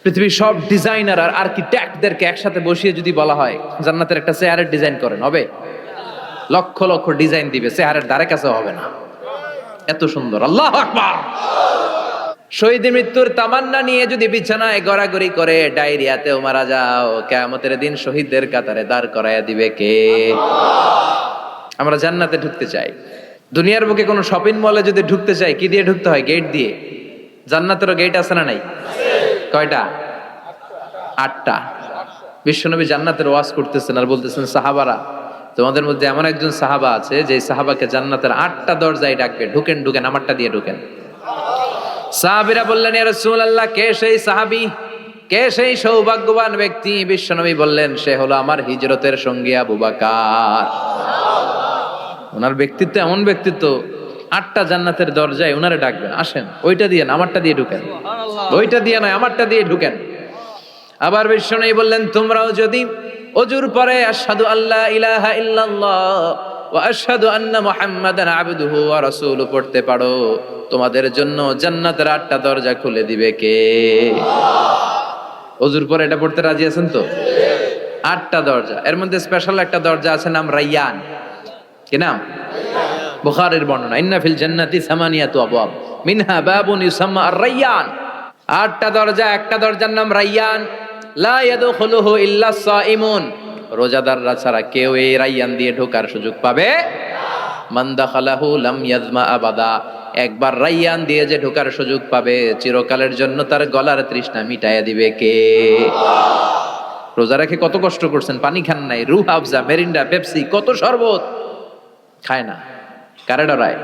পৃথিবীর সব ডিজাইনার আর আর্কিটেক্টদেরকে একসাথে বসিয়ে যদি বলা হয় জান্নাতের একটা চেয়ারের ডিজাইন করেন, হবে? লক্ষ লক্ষ ডিজাইন দিবে, চেয়ারের দ্বারে কাছে হবে না, এত সুন্দর। আল্লাহু আকবার। শহীদের মৃত্যুর তামান্না নিয়ে যদি বিছানায় গড়াগড়ি করে ডায়রিয়াতেও মারা যাও, কিয়ামতের দিন শহীদদের কাতারে দাঁড় করায়া দিবে কে? আমরা জান্নাতে ঢুকতে চাই। দুনিয়ার বুকে কোনো শপিং মলে যদি ঢুকতে চাই, কি দিয়ে ঢুকতে হয়? গেট দিয়ে। জান্নাতেরও গেট আছে না নাই? কয়টা? 8টা। বিশ্বনবী জান্নাতের ওয়াজ করতেছেন আর বলতেছেন, সাহাবারা, তোমাদের মধ্যে এমন একজন সাহাবা আছে যে সাহাবাকে জান্নাতের 8টা দরজায় ডাকবে, ঢুকেন ঢুকেন, আমারটা দিয়ে ঢুকেন। সাহাবীরা বললেন, ইয়া রাসূলুল্লাহ, কে সেই সাহাবী, কে সেই সৌভাগ্যবান ব্যক্তি? বিশ্বনবী বললেন, সে হলো আমার হিজরতের সঙ্গী আবু বকর। ওনার ব্যক্তিত্ব এমন ব্যক্তিত্ব, 8টা জান্নাতের দরজায় ওনারে ডাকবেন, আসেন ওইটা দিয়ে না, আমারটা দিয়ে ঢুকেন। ওইটা দিয়ে নয়, আমারটা দিয়ে ঢুকেন। আবার বিশ্বনবী বললেন, তোমরাও যদি ওযুর পরে আশহাদু আল্লা ইলাহা ইল্লাল্লাহ ওয়া আশহাদু আন্না মুহাম্মাদান আবদুহু ওয়া রাসূলুহু পড়তে পারো, তোমাদের জন্য জান্নাতের 8টা দরজা খুলে দিবে কে? ওযুর পরে এটা পড়তে রাজি আছেন তো? 8টা দরজা, এর মধ্যে স্পেশাল একটা দরজা আছে, নাম রায়্যান। কি নাম? বুখারীর বর্ণনা, ইন্না ফিল জান্নাতি সামানিয়াতু আবওয়াব মিনহা বাবুন ইউসাম্মা আর-রায়্যান। 8টা দরজা, একটা দরজার নাম রায়্যান। লা ইয়াদখুলুহু ইল্লা সাইমুন, রোজাদাররা ছাড়া কেউ এই রায়্যান দিয়ে ঢোকার সুযোগ পাবে না। মান দাখালাহু লাম ইয়াজমা আবাদা, একবার রায়্যান দিয়ে যে ঢোকার সুযোগ পাবে, চিরকালের জন্য তার গলার তৃষ্ণা মিটাইয়া দিবে কে? রোজা রেখে কত কষ্ট করছেন, পানি খান নাই, রুহ আফজা, মেরিন্ডা, পেপসি, কত শরবত খায় না, কারে ডরায়?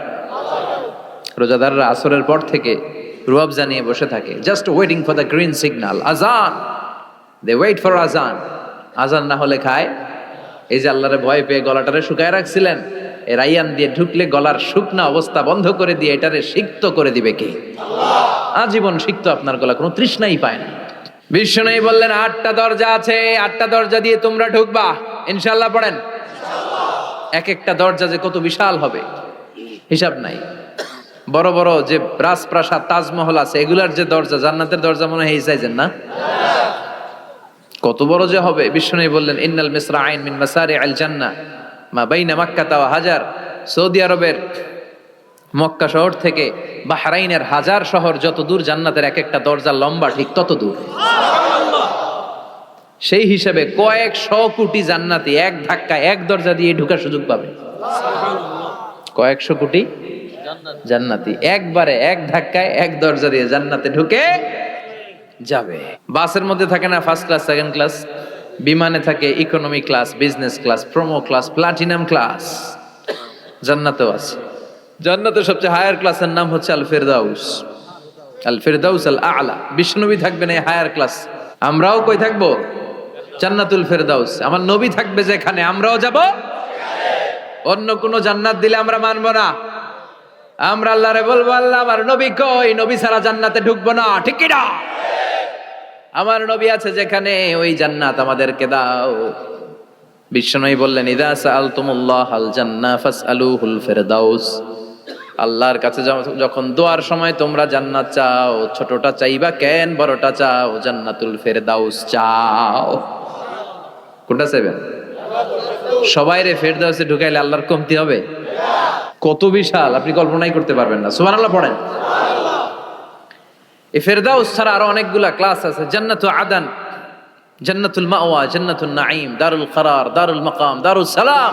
রোজাদাররা আসরের পর থেকে রুহ আফজা নিয়ে বসে থাকে, just waiting for the green signal, আজান। দে ওয়েট ফর আজান। আজান না হলে খায়। এই যে আল্লাহরে ভয় পেয়ে গলাটারে শুকায় রাখছিলেন, এই রায়্যান দিয়ে ঢুকলে গলার শুকনা অবস্থা বন্ধ করে দিয়ে এটারে সিক্ত করে দিবে কে? আজীবন সিক্ত, আপনার গলা কোনো তৃষ্ণাই পায় না। বিশ্বনবী বললেন, 8টা দরজা আছে, 8টা দরজা দিয়ে তোমরা ঢুকবা ইনশাআল্লাহ। পড়েন। এক একটা দরজা যে কত বিশাল হবে হিসাব নাই। বড় বড় যে রাজপ্রাসাদ, তাজমহল আছে, এগুলার যে দরজা, জান্নাতের দরজা মনে হয় এই সাইজের না? কত বড় যে হবে। বিশ্বনবী বললেন, ইন্নাল মিসরাআইন মিন মাসারিআল জান্নাহ মা বাইনা মাক্কা ওয়া হাজার। সৌদি আরবের মক্কা শহর থেকে বাহরাইনের হাজার শহর যত দূর, জান্নাতের এক একটা দরজা লম্বা ঠিক তত দূর। সেই হিসাবে কয়েকশো কোটি জান্নাতি এক ধাক্কায় এক দরজা দিয়ে ঢোকার সুযোগ পাবে। কয়েকশো কোটি জান্নাতি একবারে এক ধাক্কায় এক দরজা দিয়ে জান্নাতে ঢুকে যাবে। বাসের মধ্যে থাকে না ফার্স্ট ক্লাস, সেকেন্ড ক্লাস? বিমানে থাকে economy class, business class, promo class, platinum class. জান্নাতেও আছে। জান্নাতের সবচেয়ে হায়ার ক্লাসের নাম হচ্ছে আল ফিরদাউস। আল ফিরদাউস আল আ'লা। বিষ্ণুনবী থাকবেন এই হায়ার ক্লাস। আমরাও কই থাকবো? জান্নাতুল ফিরদাউস। আমার নবী থাকবে যেখানে, আমরাও যাব। অন্য কোন জান্নাত দিলে আমরা মানবো না। আমরা আল্লাহরে বলবো, আল্লাহ আমার নবী কই? নবী ছাড়া জান্নাতে ঢুকবো না, ঠিক কি না? আমার নবী আছে যেখানে, ওই জান্নাত আমাদেরকে দাও। বিশ্বনবী বললেন, ইযা সাআলতুমুল্লাহাল জান্নাহ ফাসআলুহুল ফিরদাউস। আল্লাহর কাছে যখন দোয়ার সময় তোমরা জান্নাত চাও, ছোটটা চাইবা কেন, বড়টা চাও, জান্নাতুল ফিরদাউস চাও। কোনটা চাইবেন? সবাইরে ফিরদাউসে ঢুকাইলে আল্লাহর কমতি হবে? কত বিশাল আপনি কল্পনাই করতে পারবেন না। সুবহানাল্লাহ পড়েন। এই ফিরদাউস ছাড়া আরো অনেকগুলা ক্লাস আছে। জান্নাতু আদান, জান্নাতুল মাওয়া, জান্নাতুন নাঈম, দারুল করার, দারুল মাকাম, দারুস সালাম,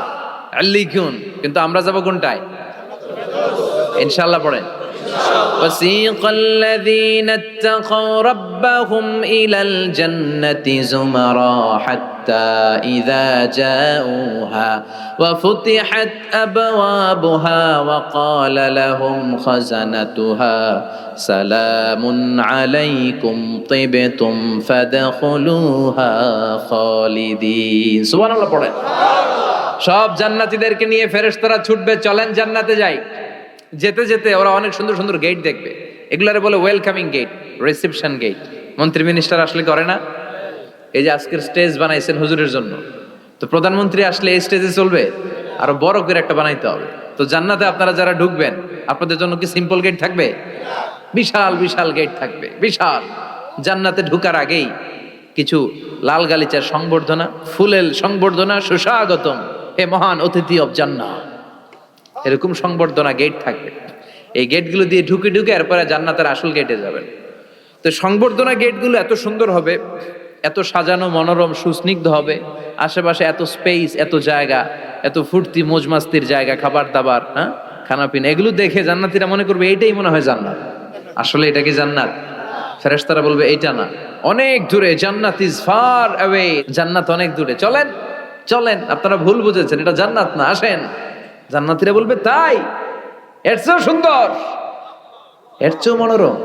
আল্লিকুন। কিন্তু আমরা যাব কোনটায়? ইনশাআল্লাহ পড়েন। وسيق الذين اتقوا ربهم إلى الجنة زمرا حتى إذا جاءوها وفتحت أبوابها وقال لهم خزنتها سلام عليكم طبتم فادخلوها خالدين। সুবহান আল্লাহ পড়েন। সব জান্নাতীদেরকে নিয়ে ফেরেশতারা ছুটবে, চলেন জান্নাতে যাই। যেতে যেতে ওরা অনেক সুন্দর সুন্দর গেট দেখবে। এগুলারে বলে ওয়েলকামিং গেট, রিসেপশন গেট। মন্ত্রী মিনিস্টার আসলে করে না? এই যে আজকের স্টেজ বানাইছেন হুজুরের জন্য, তো প্রধানমন্ত্রী আসলে এই স্টেজে চলবে? আরো বড় করে একটা বানাইতে হবে। তো জান্নাতে আপনারা যারা ঢুকবেন, আপনাদের জন্য কি সিম্পল গেট থাকবে? বিশাল বিশাল গেট থাকবে, বিশাল। জান্নাতে ঢুকার আগেই কিছু লাল গালিচার সংবর্ধনা, ফুলেল সংবর্ধনা, সুস্বাগতম হে মহান অতিথি অব জান্নাত, এরকম সংবর্ধনা গেট থাকবে। এই গেটগুলো দিয়ে ঢুকে ঢুকে এরপরে জান্নাতের আসল গেটে যাবেন। তো সংবর্ধনা গেটগুলো এত সুন্দর হবে, এত সাজানো মনোরম সুস্নিগ্ধ হবে, আশেপাশে এত স্পেস, এত জায়গা, এত ফুর্তি মজমাস্তির জায়গা, খাবার দাবার, হ্যাঁ খানা পিনা, এগুলো দেখে জান্নাতীরা মনে করবে এইটাই মনে হয় জান্নাত। আসলে এটা কি জান্নাত? ফেরেশতারা বলবে এইটা না, অনেক দূরে, জান্নাত ইজ ফার অ্যাওয়ে, জান্নাত অনেক দূরে, চলেন চলেন, আপনারা ভুল বুঝেছেন, এটা জান্নাত না, আসেন। জান্নাতীরা বলবে তাই? এর চেয়েও সুন্দর, এর চেয়েও মনোরম,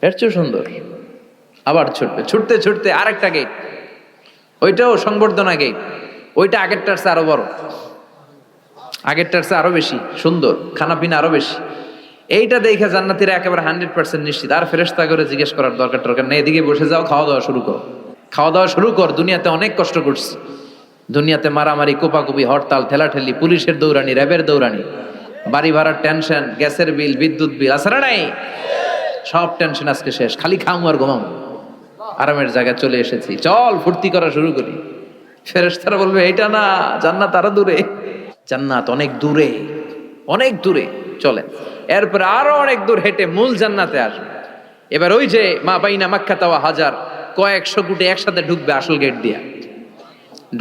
এর চেয়েও সুন্দর। আবার ছুটবে, ছুটতে ছুটতে আরেকটা গেট, ওইটাও সংবর্ধনা গেট, ওইটা আগেরটার চেয়ে আরো বড়, আগেরটার চেয়ে আরো বেশি সুন্দর, খানা পিনা আরো বেশি। এইটা দেখে জান্নাতীরা একেবারে 100% নিশ্চিত, আর ফেরেশতা করে জিজ্ঞেস করার দরকার নেই, এদিকে বসে যাও, খাওয়া দাওয়া শুরু কর, খাওয়া দাওয়া শুরু কর, দুনিয়াতে অনেক কষ্ট করছি, দুনিয়াতে মারামারি, কোপাকুপি, হরতাল, ঠেলাঠেলি, পুলিশের দৌড়ানি, র্যাবের দৌড়ানি, বাড়ি ভাড়ার টেনশন, গ্যাসের বিল, বিদ্যুৎ বিল, আছে না নাই? সব টেনশন আজকে শেষ, খালি খামু আর ঘুমাম, আরামের জায়গায় চলে এসেছি, চল ফুর্তি করা শুরু করি। ফেরেশতারা বলবে এইটা না, জান্নাত আরো দূরে, জান্নাত অনেক দূরে, অনেক দূরে, চলেন। এরপরে আরো অনেক দূর হেঁটে মূল জান্নাতে আসবে। এবার ওই যে মা বাইনা মাক্কা তাওয়া হাজার, কয়েকশো কোটি একসাথে ঢুকবে আসল গেট দিয়া,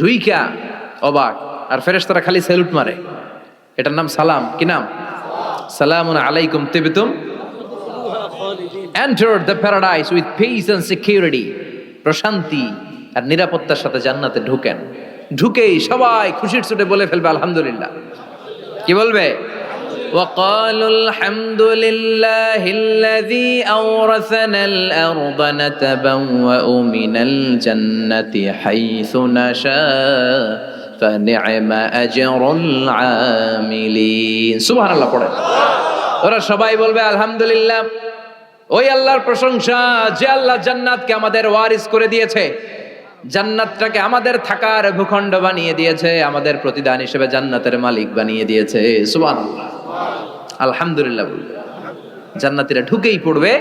ঢুইকা অবাক, আর ফেরেশতারা খালি স্যালুট মারে, এটার নাম সালাম। কি নাম? সালামুন আলাইকুম তিবতুম enter the paradise with peace and security, প্রশান্তি আর নিরাপত্তার সাথে জান্নাতে ঢুকেন। ঢুকেই সবাই খুশির ছুটে বলে ফেলবে আলহামদুলিল্লাহ। কি বলবে? وقالوا الحمد لله الذي أورثنا الأرض نتبوأ من الجنة حيث نشاء فنعم أجر العاملين। সুবহানাল্লাহ পড়ে ওরা সবাই বলবে আলহামদুলিল্লাহ, ওই আল্লাহর প্রশংসা যে আল্লাহ জান্নাতকে আমাদের ওয়ারিস করে দিয়েছে, জান্নাতটাকে আমাদের থাকার ভূখণ্ড বানিয়ে দিয়েছে, আমাদের প্রতিদান হিসেবে জান্নাতের মালিক বানিয়ে দিয়েছে। সুবহানাল্লাহ, আলহামদুলিল্লাহ বলবে। জান্নাতীরা ঢুকেই পড়বে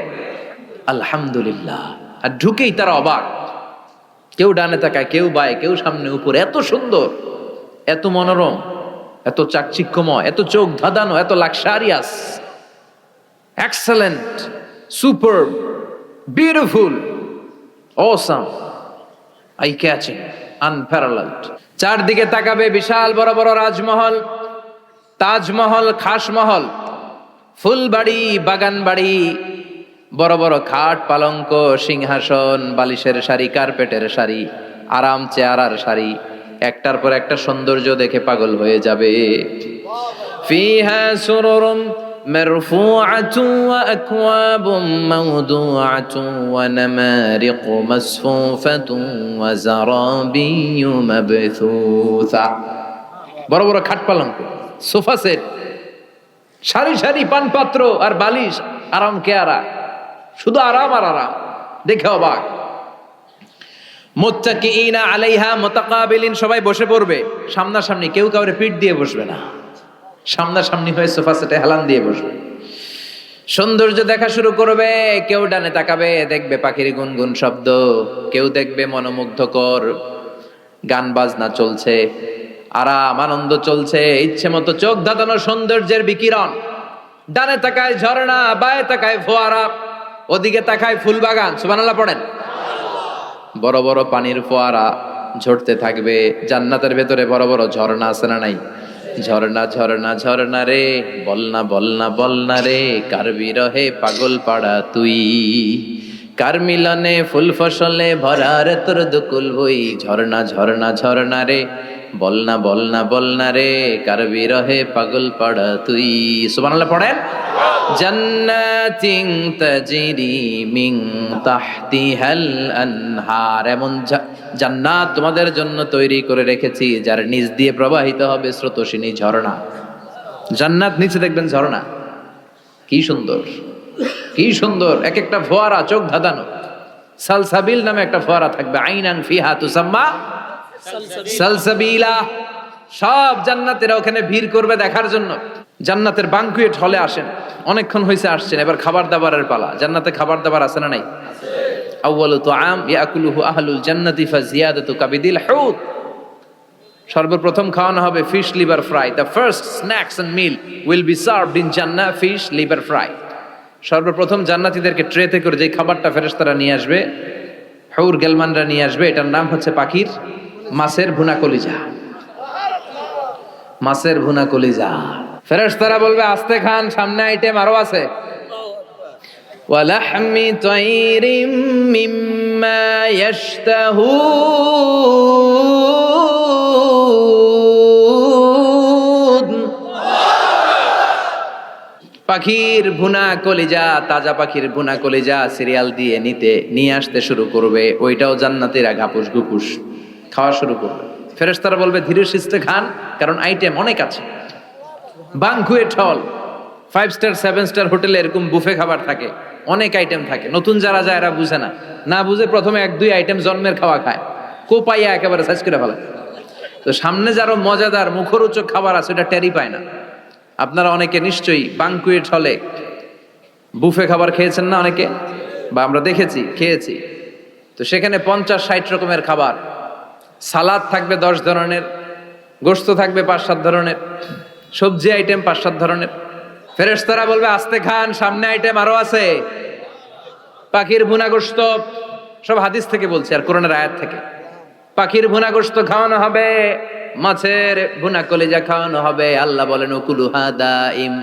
আলহামদুলিল্লাহ, আর ঢুকেই তারা অবাক, কেউ ডানে তাকায়, কেউ বায়ে, কেউ সামনে উপরে, এত সুন্দর, এত মনোরম, এত চাকচিক্যময়, এত চোখ ধাঁধানো, এত luxurious, excellent, superb, beautiful, awesome, eye catching, unparalleled. চারদিকে তাকাবে বিশাল বড় বড় রাজমহল, তাজমহল, খাসমহল, ফুলবাড়ি, বাগান বাড়ি, বড় বড় খাট, পালঙ্ক, সিংহাসন, বালিশের শাড়ি, কার্পেটের শাড়ি, আরাম চেয়ারার শাড়ি, একটার পর একটা সৌন্দর্য দেখে পাগল হয়ে যাবে। ফিহা সুরুরুম মারফুআতুন ওয়া আকওয়াবুম মাওদুআতুন ওয়া নামারিকু মাসফুফাতুন ওয়া যারাবিয়্যু মাবথুসা। বড় বড় খাট পালঙ্ক, সোফা সেট, সারি সারি পানপাত্র আর বালিশ, আরাম কেয়ারা, শুধু আরাম আর আরাম, দেখে অবাক। মুত্তাকিইনা আলাইহা মুতাকাবিলিন, সবাই বসে পড়বে সামনাসামনি, কেউ কাউরে পিঠ দিয়ে বসবে না, সামনাসামনি হয়ে সোফা সেটে হেলান দিয়ে বসবে। সৌন্দর্য দেখা শুরু করবে, কেউ ডানে তাকাবে, দেখবে পাখির গুনগুন শব্দ, কেউ দেখবে মনোমুগ্ধকর গান বাজনা চলছে, আরাম আনন্দ চলছে, ইচ্ছে মতো চোখ ধাঁধানো সৌন্দর্যের বিকিরণ। ডানে তাকায় ঝর্ণা, বায়ে তাকায় ফোয়ারা, ওদিকে তাকায় ফুলবাগান। সুবহানাল্লাহ পড়েন। বড় বড় পানির ফোয়ারা ঝরতে থাকবে। জান্নাতের ভেতরে বড় বড় ঝর্ণা আছে না নাই? ঝর্ণা ঝর্ণা ঝর্ণা রে, বলনা বলনা বলনা রে, কার বিরহে পাগল পাড়া তুই, কার মিলনে ফুল ফসলে ভরার তোর দুকুল বই। ঝর্ণা ঝর্ণা ঝর্ণা রে, বলনা বলনা বলনা রে, কার বিরহে পাগল পাড়া তুই। সুবহানাল্লাহ পড়েন। জান্নাতিন তাজরি মিন তাহতিহাল আনহার, এমন জান্নাত তোমাদের জন্য তৈরি করে রেখেছি যার নিচ দিয়ে প্রবাহিত হবে স্রোতস্বিনী ঝর্ণা। জান্নাত নিচে দেখবেন ঝর্ণা, কি সুন্দর, কি সুন্দর, এক একটা ফোয়ারা চোখ ধাঁধানো। সালসাবিল নামে একটা ফোয়ারা থাকবে, আইনান ফিহা তুসাম্মা সালসাবিলা। সব জান্নাতীরা ওখানে ভিড় করবে দেখার জন্য। জান্নাতের বানকুয়েট হলে আসেন, অনেকক্ষণ হয়েছে আসছেন, এবার খাবার দাবারের পালা। জান্নাতে খাবার দাবার আছে না নাই? আউয়ালু তুআম ইয়াকুলুহু আহলুল জান্নাতি ফাজিয়াদাতু কাবিদিল হুত। সর্বপ্রথম খাওয়ানো হবে fish liver fry. The first snacks and meal will be served in Jannah fish liver fry. সর্বপ্রথম জান্নাতীদেরকে ট্রেতে করে যে খাবারটা ফেরেশতারা নিয়ে আসবে, হুর গেলমানরা নিয়ে আসবে, এটার নাম হচ্ছে পাখির মাছের ভুনা কলিজা। মাছের ভুনা কলিজা। ফেরেশতারা বলবে আস্তে খান, সামনে আইটেম আরো আছে। ওয়ালাহমি তাইরিম মিম্মা ইয়াশতাহুন। পাখির ভুনা কলিজা, তাজা পাখির ভুনা কলিজা সিরিয়াল দিয়ে নিয়ে আসতে শুরু করবে। ওইটাও জান্নাতীরা ঘাপুস ঘুপুস খাওয়া শুরু করবে। ফেরেশতারা বলবে ধীরে সুস্থে খান, কারণ আইটেম অনেক আছে। বাংকুয়েট হল, 5 স্টার 7 স্টার হোটেলে এরকম বুফে খাবার থাকে, অনেক আইটেম থাকে। নতুন যারা যায় এরা বুঝে না বুঝে প্রথমে 1-2 আইটেম জন্মের খাওয়া খায়, কোপাইয়া একেবারে সাইজ করে ফেলে। তো সামনে যারা মজাদার মুখরোচক খাবার আছে এটা টেরি পায় না। আপনারা অনেকে নিশ্চয়ই বাংকুয়েট হলে বুফে খাবার খেয়েছেন না অনেকে, বা আমরা দেখেছি, খেয়েছি। তো সেখানে 50-60 রকমের খাবার, সালাদ থাকবে 10 ধরনের, গোশত থাকবে 5-7 ধরনের, সবজি আইটেম 5-7 ধরনের। ফেরেশতারা বলবে আস্তে খান, সামনে আইটেম আরো আছে। পাখির ভুনা গোশত, সব হাদিস থেকে বলছি আর কোরআনের আয়াত থেকে। পাখির ভুনা গোশত খাওয়ানো হবে, মাছের ভুনা কলিজা খাওয়ানো হবে। আল্লাহ বলেন উকুলুহা দাইম,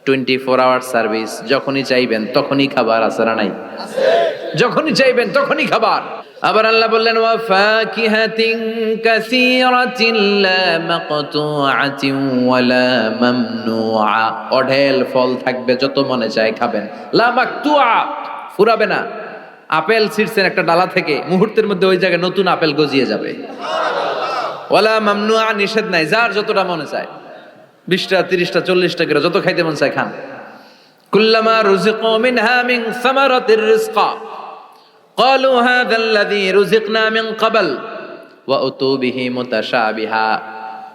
24 আওয়ার সার্ভিস। যখনই চাইবেন তখনই খাবার, আছে না নাই? যখনই চাইবেন তখনই খাবার। আবার আল্লাহ বললেন ওয়া ফাকিহাতিন কাসীরাতিন লা মাকতুআতিন ওয়ালা মামনুআ। অঢেল ফল থাকবে, যত মনে চায় খাবেন। লা মাকতুআ, ফুরাবে না। আপেল ছিঁড়ছেন একটা ডালা থেকে, মুহূর্তের মধ্যে ওই জায়গায় নতুন আপেল গজিয়ে যাবে। ওয়ালা মামনুআ, নিষেধ নাই, যার যতটা মনে চায়, 20টা 30টা 40টা করে যত খাইতে মন চায় খান। কুল্লামা রুজিকু মিনহা মিন সামারাতির রিজকা ক্বালু হাযাল্লাযী রুজিকনা মিন ক্বাবল ওয়া উতু বিহি মুতাশাবিহা।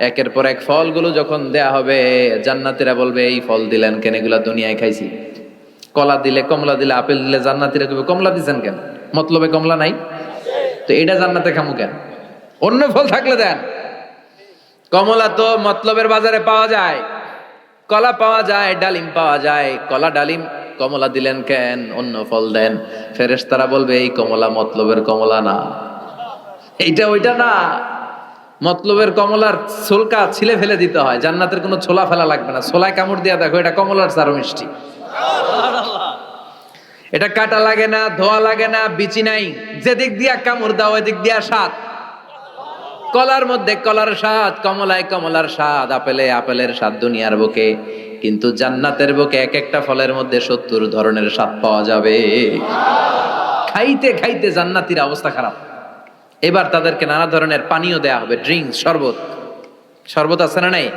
একের পর এক ফলগুলো যখন দেয়া হবে, জান্নাতীরা বলবে এই ফল দিলেন কেন, এগুলা দুনিয়ায় খাইছি। কলা দিলে, কমলা দিলে, আপেল দিলে জান্নাতীরা কইবে কমলা দিছেন কেন, মতলবে কমলা নাই তো এটা জান্নাতে খামু কেন, অন্য ফল থাকলে দেন। কমলা তো মতলবের বাজারে পাওয়া যায়, কলা পাওয়া যায়, ডালিম পাওয়া যায়। কলা ডালিম কমলা দিলেন কেন, অন্য ফল দেন। ফেরেশতারা বলবে এই কমলা মতলবের কমলা না, এইটা ওইটা না। মতলবের কমলার ছোলকা ছিলে ফেলে দিতে হয়, জান্নাতের কোনো ছোলা ফেলা লাগবে না। ছোলায় কামড় দিয়া দেখো, এটা কমলার চারো মিষ্টি। এটা কাটা লাগে না, ধোয়া লাগে না, বিচি নাই, যেদিক দিয়া কামড় দাও এদিক দিয়া স্বাদ। কলার মধ্যে কলার স্বাদ, কমলায় কমলার স্বাদ, আপেলে আপেলের স্বাদ দুনিয়ার বুকে। কিন্তু জান্নাতের বুকে এক একটা ফলের মধ্যে 70 ধরনের স্বাদ পাওয়া যাবে। খাইতে খাইতে জান্নাতীর অবস্থা খারাপ। এবার তাদেরকে নানা ধরনের পানীয় দেয়া হবে, ড্রিঙ্কস, শরবত। শরবত আছে না নাই?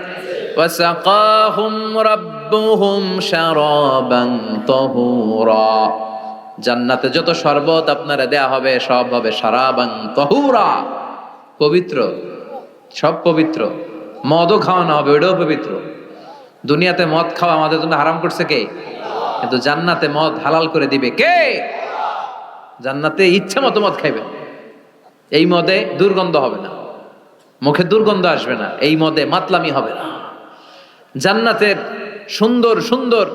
ওয়াসাকাহুম রাব্বুহুম শারাবান তাহুরা। জান্নাতে যত শরবত আপনারা দেয়া হবে সব হবে শারাবান তাহুরা, পবিত্র, সব পবিত্র। মদও খাওয়ানো হবে, ওইটাও পবিত্র। দুনিয়াতে মদ খাওয়া আমাদের জন্য হারাম করছে কে? কিন্তু জান্নাতে মদ হালাল করে দিবে কে? জান্নাতে ইচ্ছা মতো মদ খাইবে। এই মদে দুর্গন্ধ হবে না, মুখে দুর্গন্ধ আসবে না, এই মদে মাতলামি হবে না। জান্নাতের সুন্দর সুন্দর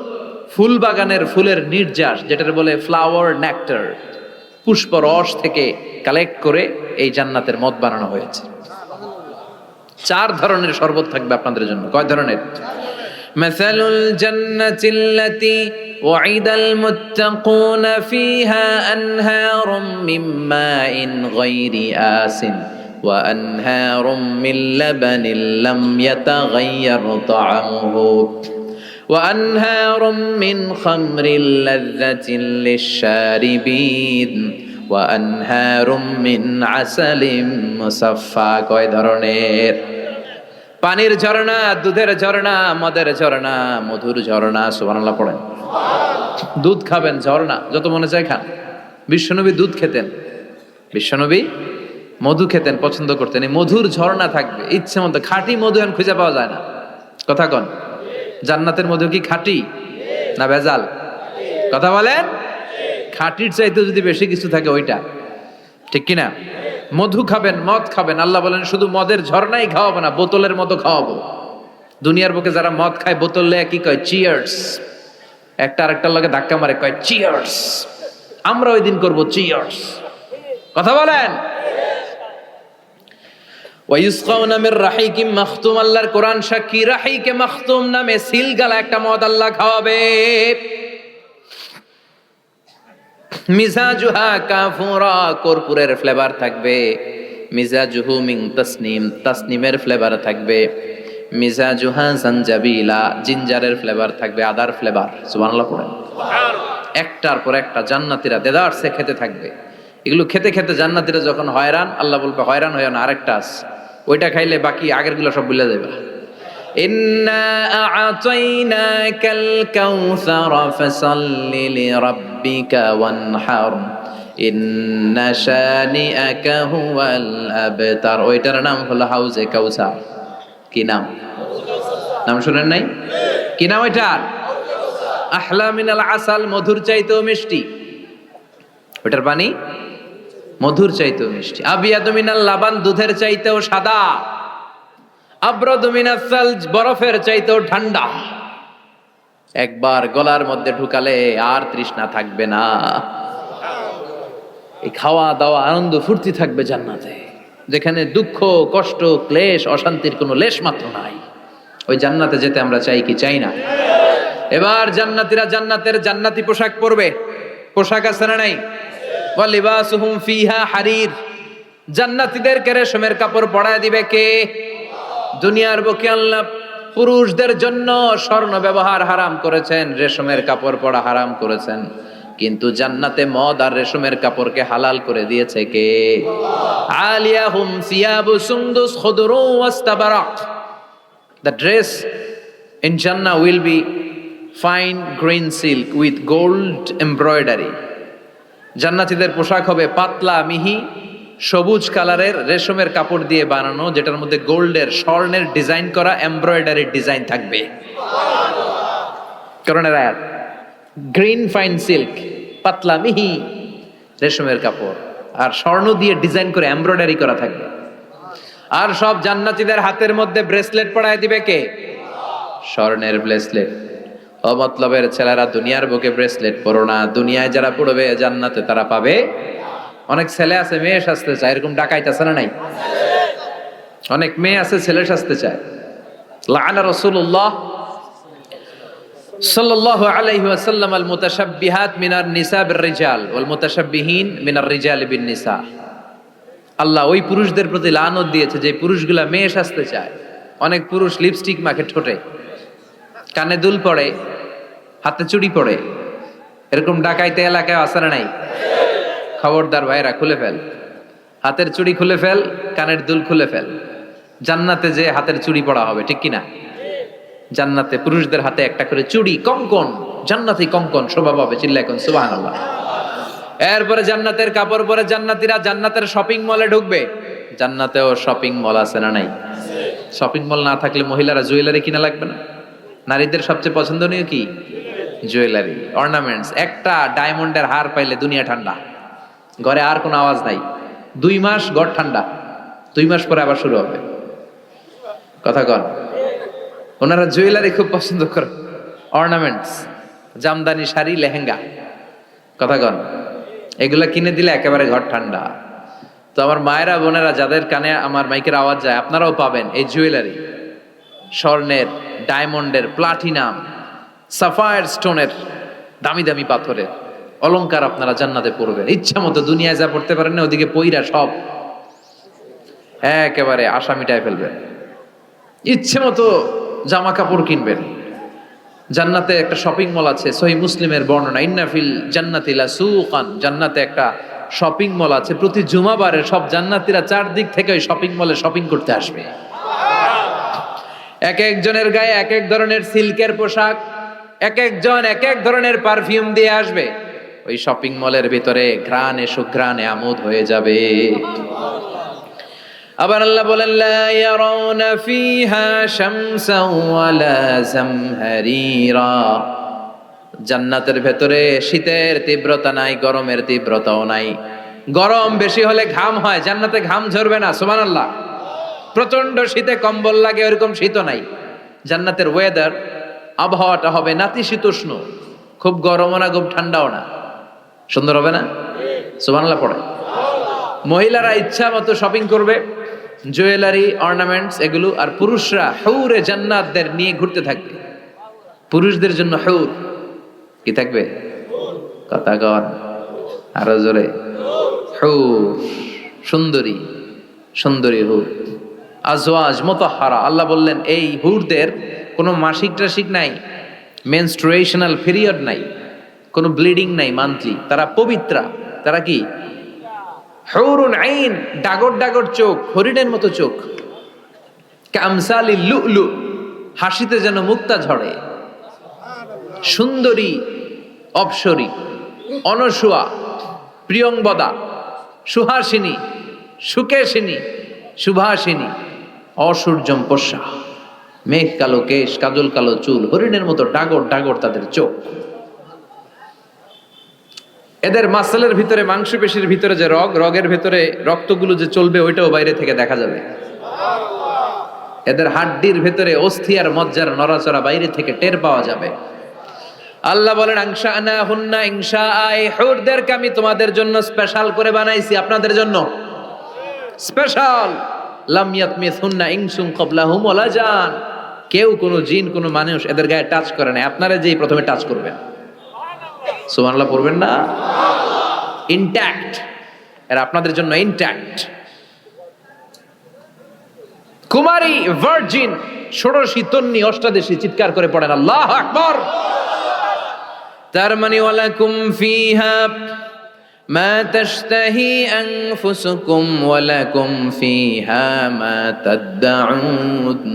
ফুল বাগানের ফুলের নির্যাস, যেটার বলে ফ্লাওয়ার নেক্টার, পুষ্প রস থেকে কালেক্ট করে এই জান্নাতের মদ বানানো হয়েছে। 4 ধরনের শরবত থাকবে আপনাদের জন্য। কয় ধরনের? মাসালুল জান্নাতিল্লাতী ওয়াইদাল মুত্তাকুনা ফিহা আনহারুম মিন মাইন গায়রি আসিন ওয়া আনহারুম মিন লাবানিন লাম ইয়াতাগায়্যার তা'আমুহু ওয়া আনহারুম মিন খামরিল লাযযাতিন লিশ-শারিবিন ওয়া আনহারুম মিন আসালিম মুসাফফা। কয় ধরনের? পানির ঝর্ণা, দুধের ঝর্ণা, মদের ঝর্ণা, মধুর ঝর্ণা। সুবহানাল্লাহ পড়েন। দুধ খাবেন, ঝর্ণা যত মনে চায় খান। বিশ্বনবী দুধ খেতেন, বিশ্বনবী মধু খেতেন, পছন্দ করতেন। এই মধুর ঝর্ণা থাকবে ইচ্ছে মতো। খাঁটি মধু এখন খুঁজে পাওয়া যায় না। কথা কন, জান্নাতের মধু কি খাঁটি না ভেজাল? কথা বলেন। খাঁটির চাইতে যদি বেশি কিছু থাকে ওইটা, ঠিক কিনা? মধু খাবেন, মদ খাবেন, আল্লাহ বলেন শুধু মদের ঝর্ণাই খাওয়াবো না, বোতলের মতো খাওয়াবো। দুনিয়ার বুকে যারা মদ খায় বোতল লেয়া কি কয়? চিয়ার্স। একটা আরেকটার লগে ধাক্কা মারে, কয় চিয়ার্স। আমরা ওই দিন করবো চিয়ার্স। কথা বলেন। ওয়ায়ুসকাউনা মির রাহিকিম মাখতুম, আল্লাহর কোরআন সাক্ষী, রাহিকে মাখতুম নামে সিলগালা একটা মদ আল্লাহ খাওয়াবে। মিজাজুহা কাফুরা, কর্পূরের ফ্লেভার থাকবে। মিজাজুহু মিন তাসনিম, তাসনিমের ফ্লেভার থাকবে। মিজাজুহা জানজাবিলা, জিঞ্জারের ফ্লেভার থাকবে, আদার ফ্লেভার। সুবহানাল্লাহ পড়েন। একটার পর একটা জান্নাতীরা দেদারসে খেতে থাকবে। এগুলো খেতে খেতে জান্নাতীরা যখন হয়রান, আল্লাহ বলবে হয়রান হয়ে না, আরেকটা আছে, ওইটা খাইলে বাকি আগেরগুলো সব ভুলে যাবে। ইন্না আ'তাইনাকাল কাউসার ফাসাল্লি লিরাব্বিকা ওয়ানহার ইন্না শানিআকা হুয়াল আবতার। ওইটার নাম হলো হাউজে কাউসার। কি নাম? নাম শুনেন নাই? কি নাম ওইটার? আহলা মিনাল আসাল, মধুর চাইতেও মিষ্টি। ওইটার পানি মধুর চাইতেও মিষ্টি। আবিয়াদু মিনাল লাবান, দুধের চাইতেও সাদা। আবরাদু মিনাস সালজ, বরফের চাইতেও ঠান্ডা। একবার গলার মধ্যে ঢুকালে আর তৃষ্ণা থাকবে না। এই খাওয়া দাওয়া আনন্দ ফুর্তি থাকবে জান্নাতে, যেখানে দুঃখ কষ্ট ক্লেশ অশান্তির কোনো লেশ মাত্র নাই। ওই জান্নাতে যেতে আমরা চাই কি চাই না? এবার জান্নাতীরা জান্নাতের জান্নাতি পোশাক পরবে। পোশাক আছে না নাই? ওয়া লিবাসুহুম ফিহা হারির, জান্নাতীদেরকে রেশমের কাপড় পরায় দিবে কে? দুনিয়ার বুকে আল্লাহ পুরুষদের জন্য স্বর্ণ ব্যবহার হারাম করেছেন, রেশমের কাপড় পরা হারাম করেছেন, কিন্তু জান্নাতে মদ আর রেশমের কাপড়কে হালাল করে দিয়েছে কে? আলিয়াহুম সিয়াবু সুন্দুস খুদরু ওয়াস্তাবারাক, the dress in Jannah will be fine green silk with gold embroidery. জান্নাতীদের পোশাক হবে পাতলা মিহি সবুজ কালারের রেশমের কাপড় দিয়ে বানানো, যেটার মধ্যে গোল্ডের স্বর্ণের ডিজাইন করা এমব্রয়ডারি ডিজাইন থাকবে। করোনার আয়াত, গ্রিন ফাইন সিল্ক, পাতলা মিহি রেশমের কাপড় আর স্বর্ণ দিয়ে ডিজাইন করে এমব্রয়ডারি করা থাকবে। আর সব জান্নাতীদের হাতের মধ্যে ব্রেসলেট পরায় দিবে কে? স্বর্ণের ব্রেসলেট। ও মতলবের ছেলেরা দুনিয়ার বুকে ব্রেসলেট পরো না, দুনিয়ায় যারা পড়বে জান্নাতে তারা পাবে। অনেক ছেলে আছে মেয়ে সাজতে চায়, এরকম ডাকাইত আছে না নাই? অনেক মেয়ে আছে ছেলে সাজতে চায়। লাআনা রাসূলুল্লাহ সাল্লাল্লাহু আলাইহি ওয়াসাল্লাম আল মুতাশাব্বিহাত মিনার নিসা বির রিজাল ওয়াল মুতাশাব্বিহিন মিনার রিজাল বিন নিসা। আল্লাহ ওই পুরুষদের প্রতি লানত দিয়েছে যে পুরুষগুলা মেয়ে সাজতে চায়। অনেক পুরুষ লিপস্টিক মাখে ঠোঁটে, কানে দুল পড়ে, হাতে চুড়ি পড়ে। এরকম ডাকাইতে এলাকায় আছে না নাই? খবরদার ভাইরা, খুলে ফেল, হাতের চুড়ি খুলে ফেল, কানের দুল খুলে ফেল। জান্নাতে যে হাতের চুড়ি পড়া হবে, ঠিক কিনা? জান্নাতে পুরুষদের হাতে একটা করে চুড়ি, কঙ্কন, জান্নাতি কঙ্কন শোভা পাবে। চিল্লা এখন সুবহানাল্লাহ। এরপরে জান্নাতের কাপড় পরে জান্নাতীরা জান্নাতের শপিং মলে ঢুকবে। জান্নাতেও শপিং মল আছে না নাই? শপিং মল না থাকলে মহিলারা জুয়েলারি কিনা লাগবে না? নারীদের সবচেয়ে পছন্দনীয় কি? Jewellery, ornaments. একটা ডায়মন্ডের হার পাইলে দুনিয়া ঠান্ডা, ঘরে আর কোনো আওয়াজ নাই। 2 মাস ঘর ঠান্ডা, 2 মাস পরে আবার শুরু হবে। কথা কন। ওনারা জুয়েলারি খুব পছন্দ করে, অর্নামেন্টস, জামদানি শাড়ি, লেহেঙ্গা। কথা কন। এগুলা কিনে দিলে একেবারে ঘর ঠান্ডা। তো আমার মায়েরা বোনেরা যাদের কানে আমার মাইকের আওয়াজ যায়, আপনারাও পাবেন এই জুয়েলারি, স্বর্ণের, ডায়মন্ডের, প্লাটিনাম, সাফায়ার স্টোনের, দামি দামি পাথরের অলংকার আপনারা জান্নাতে পড়বেন। ইচ্ছা মতো দুনিয়ায় যা পড়তে পারেন না, ওদিকে পইরা সব একেবারে আশা মিটায় ফেলবেন। ইচ্ছে মতো জামা কাপড় কিনবেন। জান্নাতে একটা শপিং মল আছে, সহিহ মুসলিমের বর্ণনা, ইন্না ফিল জান্নাতি লাসুকান, জান্নাতে একটা শপিং মল আছে। প্রতি জুমাবারে সব জান্নাতীরা চারদিক থেকে ওই শপিং মলে শপিং করতে আসবে। এক একজনের গায়ে এক এক ধরনের সিল্কের পোশাক, এক একজন এক এক ধরনের পারফিউম দিয়ে আসবে। ওই শপিং মলের ভিতরে ঘ্রাণে সুঘ্রাণে আমোদ হয়ে যাবে। আবার আল্লাহ বলেন, লা ইয়ারাউনা ফিহা শামসান ওয়ালা জামহারিরা, জান্নাতের ভেতরে শীতের তীব্রতা নাই, গরমের তীব্রতাও নাই। গরম বেশি হলে ঘাম হয়, জান্নাতে ঘাম ঝরবে না, সুবহানাল্লাহ। প্রচন্ড শীতে কম্বল লাগে, ওরকম শীতও নাই। জান্নাতের ওয়েদার, আবহাওয়াটা হবে নাতিশীতোষ্ণ, খুব গরমও না খুব ঠান্ডাও না। সুন্দর হবে না? সুবহানাল্লাহ পড়ে। মহিলারা ইচ্ছা মতো শপিং করবে, জুয়েলারি, অর্নামেন্টস এগুলো, আর পুরুষরা হুরে জান্নাতদের নিয়ে ঘুরতে থাকবে। পুরুষদের জন্য হুর কি থাকবে? কথা কর আরো জোরে। হুর, সুন্দরী, সুন্দরী হুর। আজওয়াজ মুতাহহারা, আল্লাহ বললেন এই হুরদের কোনো মাসিক টাসিক নাই, মেনস্ট্রুয়েশনাল পিরিয়ড নাই, কোনো ব্লিডিং নাই মান্থলি। তারা পবিত্রা। তারা কি? হুরুন আইন, ডাগর ডাগর চোখ, হরিণের মতো চোখ। কামসালি লুলু, হাসিতে যেন মুক্তা ঝরে। সুন্দরী, অপসরী, অনসুয়া, প্রিয়ংবদা, সুহাসিনী, সুকেশিনী, সুভাষিনী, অসূর্যম পোষা, মেঘ কালো কেশ, কাজল কালো চুল, হরিণের মতো ডাগর ডাগর তাদের চোখ। এদের মাসলের ভিতরে, মাংসপেশির ভিতরে যে রগের ভিতরে রক্তগুলো যে চলবে ওইটাও বাইরে থেকে দেখা যাবে। এদের হাড্ডির ভিতরে অস্থি আর মজ্জার নড়াচড়া বাইরে থেকে টের পাওয়া যাবে। আল্লাহ বলেন আনশাআনা হুন্না ইনশাআ, হুরদেরকে আমি তোমাদের জন্য স্পেশাল করে বানাইছি, আপনাদের জন্য স্পেশাল। লাম ইয়াতমিসুন্না ইনসুন ক্বাবলাহুম ওয়ালা জান, কেউ কোনো জিন কোনো মানুষ এদের গায়ে টাচ করে না, আপনারা যেই প্রথমে টাচ করবেন। সুবহানাল্লাহ পড়বেন না? ইনট্যাক্ট, এরা আপনাদের জন্য ইনট্যাক্ট। কুমারী, ভার্জিন, ষোড়শী, তন্নি, অষ্টাদশী, চিৎকার করে পড়েন আল্লাহু আকবার। তার মানে ওয়ালাকুম ফিহা মা তাশতাহি আনফুসুকুম ওয়ালাকুম ফিহা মা তাদউন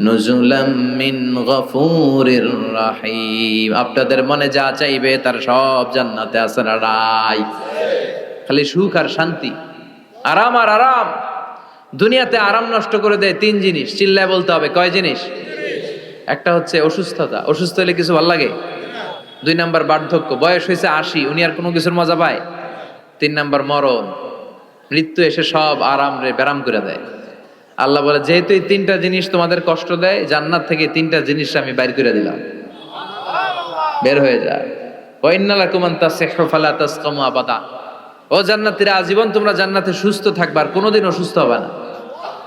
নুজুলাম মিন গফুরির রহিম। আপনাদের মনে যা চাইবে তার সব জান্নাতে আছে না নাই? খালি সুখ আর শান্তি, আরাম আর আরাম। দুনিয়াতে আরাম নষ্ট করে দেয় তিন জিনিস, চিল্লায় বলতে হবে। কয় জিনিস? একটা হচ্ছে অসুস্থতা, অসুস্থ হলে কিছু ভালো লাগে। 2 নাম্বার বার্ধক্য, বয়স হয়েছে 80, উনি আর কোনো কিছুর মজা পায়। 3 নাম্বার মরণ, মৃত্যু এসে সব আরাম রে ব্যারাম করে দেয়। আল্লাহ বলে যেহেতু এই 3টা জিনিস তোমাদের কষ্ট দেয়, জান্নাত থেকে 3টা জিনিস আমি বাইর করে দিলাম, বের হয়ে যায়। ওয়া ইন্না লাকুম আন তাসিহু ফালা তাসকামু আবাদা, ও জান্নাতীরা আজীবন তোমরা জান্নাতে সুস্থ থাকবে, আর কোনোদিন অসুস্থ হবে না।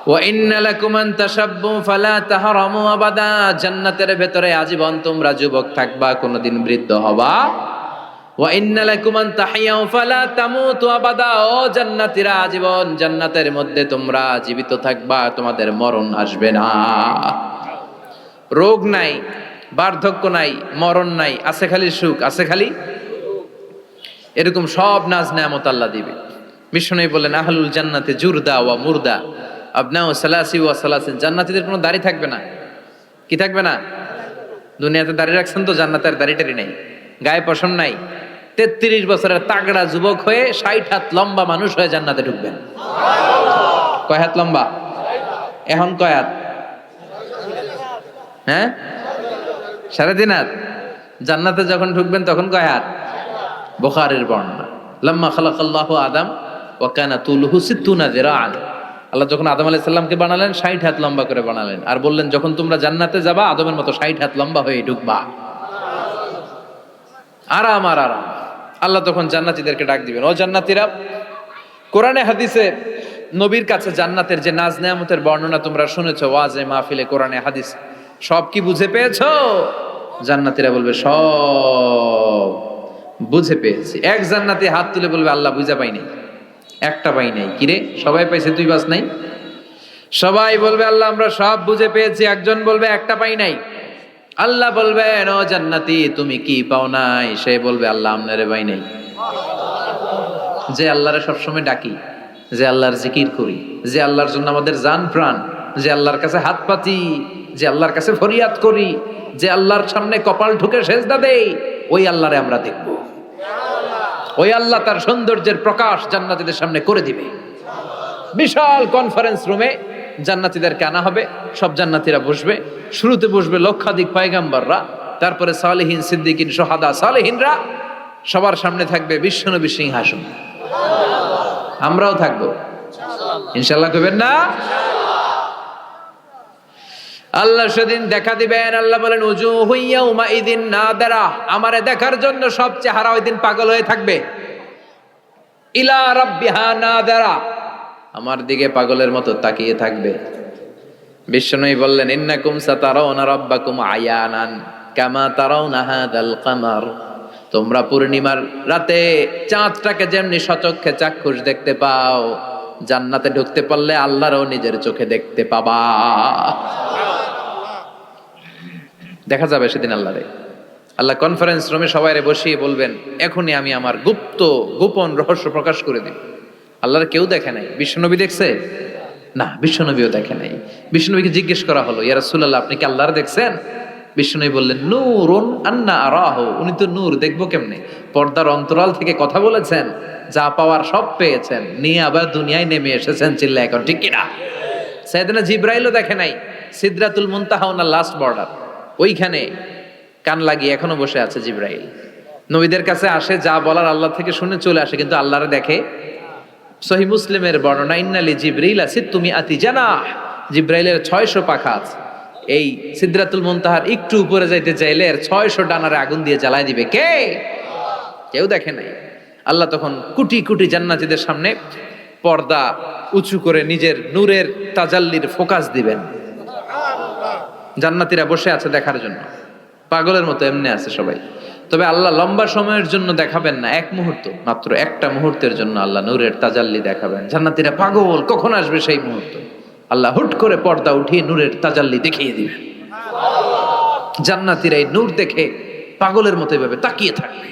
ওয়া ইন্না লাকুম আন তাশাব্বু ফালা তাহরামু আবাদা, জান্নাতের ভেতরে আজীবন তোমরা যুবক থাকবা, কোনোদিন বৃদ্ধ হবা। ওয়া ইন্না লাকুম আন তাহিয়াউ ফালা তামুতু আবাদা, ও জান্নাতীরা আজীবন জান্নাতের মধ্যে তোমরা জীবিত থাকবা, তোমাদের মরণ আসবে না। রোগ নাই, বার্ধক্য নাই, মরণ নাই, আছে খালি সুখ, আছে খালি এরকম সব নাজ নেয়ামত আল্লাহ দিবে। বিষ্ণু বলেন আহলুল জান্নাতে জুরদা ওয়া মুরদা আবনাউ সালাসি ওয়া সালাসিন, জান্নাতীদের কোনো দাড়ি থাকবে না। কি থাকবে না? দুনিয়াতে দাড়ি রাখছেন তো, জান্নাতের দাড়িটারি নাই, গায়ে পশম নাই। 33 বছরের তাগড়া যুবক হয়ে 60 হাত লম্বা মানুষ হয়ে জান্নাতে ঢুকবেন। কয় হাত লম্বা? এখন কয় হাত? হ্যাঁ, 3.5 হাত। জান্নাতে যখন ঢুকবেন তখন কয় হাত? বুখারীর বর্ণনা, লাম্মা খালাকাল্লাহু আদম ওয়া কানা তুলুহু 60 যিরাআন, আল্লাহ যখন আদম আলাইহিস সালামকে বানালেন 60 হাত লম্বা করে বানালেন, আর বললেন যখন তোমরা জান্নাতে যাবা আদমের মতো 60 হাত লম্বা হয়ে ঢুকবা। আরাম আর আরাম। আল্লাহ তখন জান্নাতীদেরকে ডাক দিবেন, ও জান্নাতীরা, কোরআনে হাদিসে নবীর কাছে জান্নাতের যে নাজ নেয়ামতের বর্ণনা তোমরা শুনেছো, ওয়াজে মাহফিলে, কোরআনে হাদিস, সব কি বুঝে পেয়েছো? জান্নাতীরা বলবে সব বুঝে পেয়েছি। এক জান্নাতি হাত তুলে বলবে আল্লাহ বুঝা পাই নাই, একটা পাই নাই। কিরে সবাই পাইছে, তুই বাস নাই? সবাই বলবে আল্লাহ আমরা সব বুঝে পেয়েছি। একজন বলবে একটা পাই নাই। আল্লাহ বলবেন ও জান্নাতি তুমি কি পাও নাই? সে বলবে আল্লাহ আমনারে পাই নাই। যে আল্লাহরে সবসময় ডাকি, যে আল্লাহর জিকির করি, যে আল্লাহর জন্য আমাদের জান প্রাণ, যে আল্লাহর কাছে হাত পাতি, যে আল্লাহর কাছে ফরিয়াদ করি, যে আল্লাহর সামনে কপাল ঢুকে সেজদা দেই, ওই আল্লাহরে আমরা দেখব। ওই আল্লাহ তার সৌন্দর্যের প্রকাশ জান্নাতীদের সামনে করে দিবে। বিশাল কনফারেন্স রুমে জান্নাতীদেরকে আনা হবে, সব জান্নাতীরা বসবে। শুরুতে বসবে লক্ষাধিক পয়গাম্বররা, তারপরে সালেহীন, সিদ্দিকিন, শুহাদা, সালেহীনরা সবার সামনে থাকবে বিশ্বনবী সিংহাসন। আমরাও থাকবো ইনশাআল্লাহ, কইবেন না? আল্লাহ সেদিন দেখা দিবেন। আল্লাহ বলেন উজুহু ইয়াউমা ইযিন নাদিরা, আমারে দেখার জন্য সব চেহারা ওই দিন পাগল হয়ে থাকবে। ইলা রাব্বিহা নাদিরা, আমার দিকে পাগলের মতো তাকিয়ে থাকবে। বিশ্বনবী বললেন ইন্নাকুম সাতারাউনা রাব্বাকুম আয়ানান কামা তারাউনা হাদাল কামার, তোমরা পূর্ণিমার রাতে চাঁদটাকে যেমনি সচক্ষে চাক্ষুষ দেখতে পাও, জান্নাতে ঢুকতে পারলে আল্লাহরও নিজের চোখে দেখতে পাবা। দেখা যাবে সেদিন আল্লাহরে। আল্লাহ কনফারেন্স রুমে সবাইরে বসিয়ে বলবেন এখনই আমি আমার গোপন রহস্য প্রকাশ করে দিব। আল্লাহর কেউ দেখে নাই। বিশ্বনবী দেখছে না, বিশ্বনবীও দেখে নাই। বিশ্বনবীকে জিজ্ঞেস করা হলো ইয়া রাসূলুল্লাহ আপনি কি আল্লাহর দেখছেন? বিশ্বনবী বললেন নূরুন আন্না আরাহু, উনি তো নূর, দেখবো কেমনে? পর্দার অন্তরাল থেকে কথা বলেছেন, যা পাওয়ার সব পেয়েছেন, নিয়ে আবার দুনিয়ায় নেমে এসেছেন। চিল্লা এখন ঠিক কিনা? সাইয়েদনা জিবরাইলও দেখে নাই। সিদরাতুল মুনতাহা ওনার লাস্ট বর্ডার, ওইখানে কান লাগিয়ে এখনো বসে আছে জিবরাইল। নবীদের কাছে আসে, যা বলার আল্লাহ থেকে শুনে চলে আসে, কিন্তু আল্লাহরে দেখে। সহিহ মুসলিমের বর্ণনা ইন্নালি জিবরিল সিত্তুমি আতি জানাহ, জিবরাইলের 600 পাখা আছে। এই সিদরাতুল মুনতাহার একটু উপরে যাইতে চাইলে এর 600 ডানারে আগুন দিয়ে জ্বালায় দিবে কে? কেউ দেখে নাই। আল্লাহ তখন কোটি কোটি জান্নাতীদের সামনে পর্দা উঁচু করে নিজের নূরের তাজাল্লির ফোকাস দিবেন। জান্নাতীরা বসে আছে দেখার জন্য, পাগলের মতো এমনি আছে সবাই। তবে আল্লাহ লম্বা সময়ের জন্য দেখাবেন না, এক মুহূর্ত, মাত্র একটা মুহূর্তের জন্য আল্লাহ নূরের তাজাল্লি দেখাবেন। জান্নাতীরা পাগল, কখন আসবে সেই মুহূর্ত। আল্লাহ হুট করে পর্দা উঠিয়ে নূরের তাজাল্লি দেখিয়ে দিবেন। জান্নাতীরা এই নূর দেখে পাগলের মতো এভাবে তাকিয়ে থাকবে,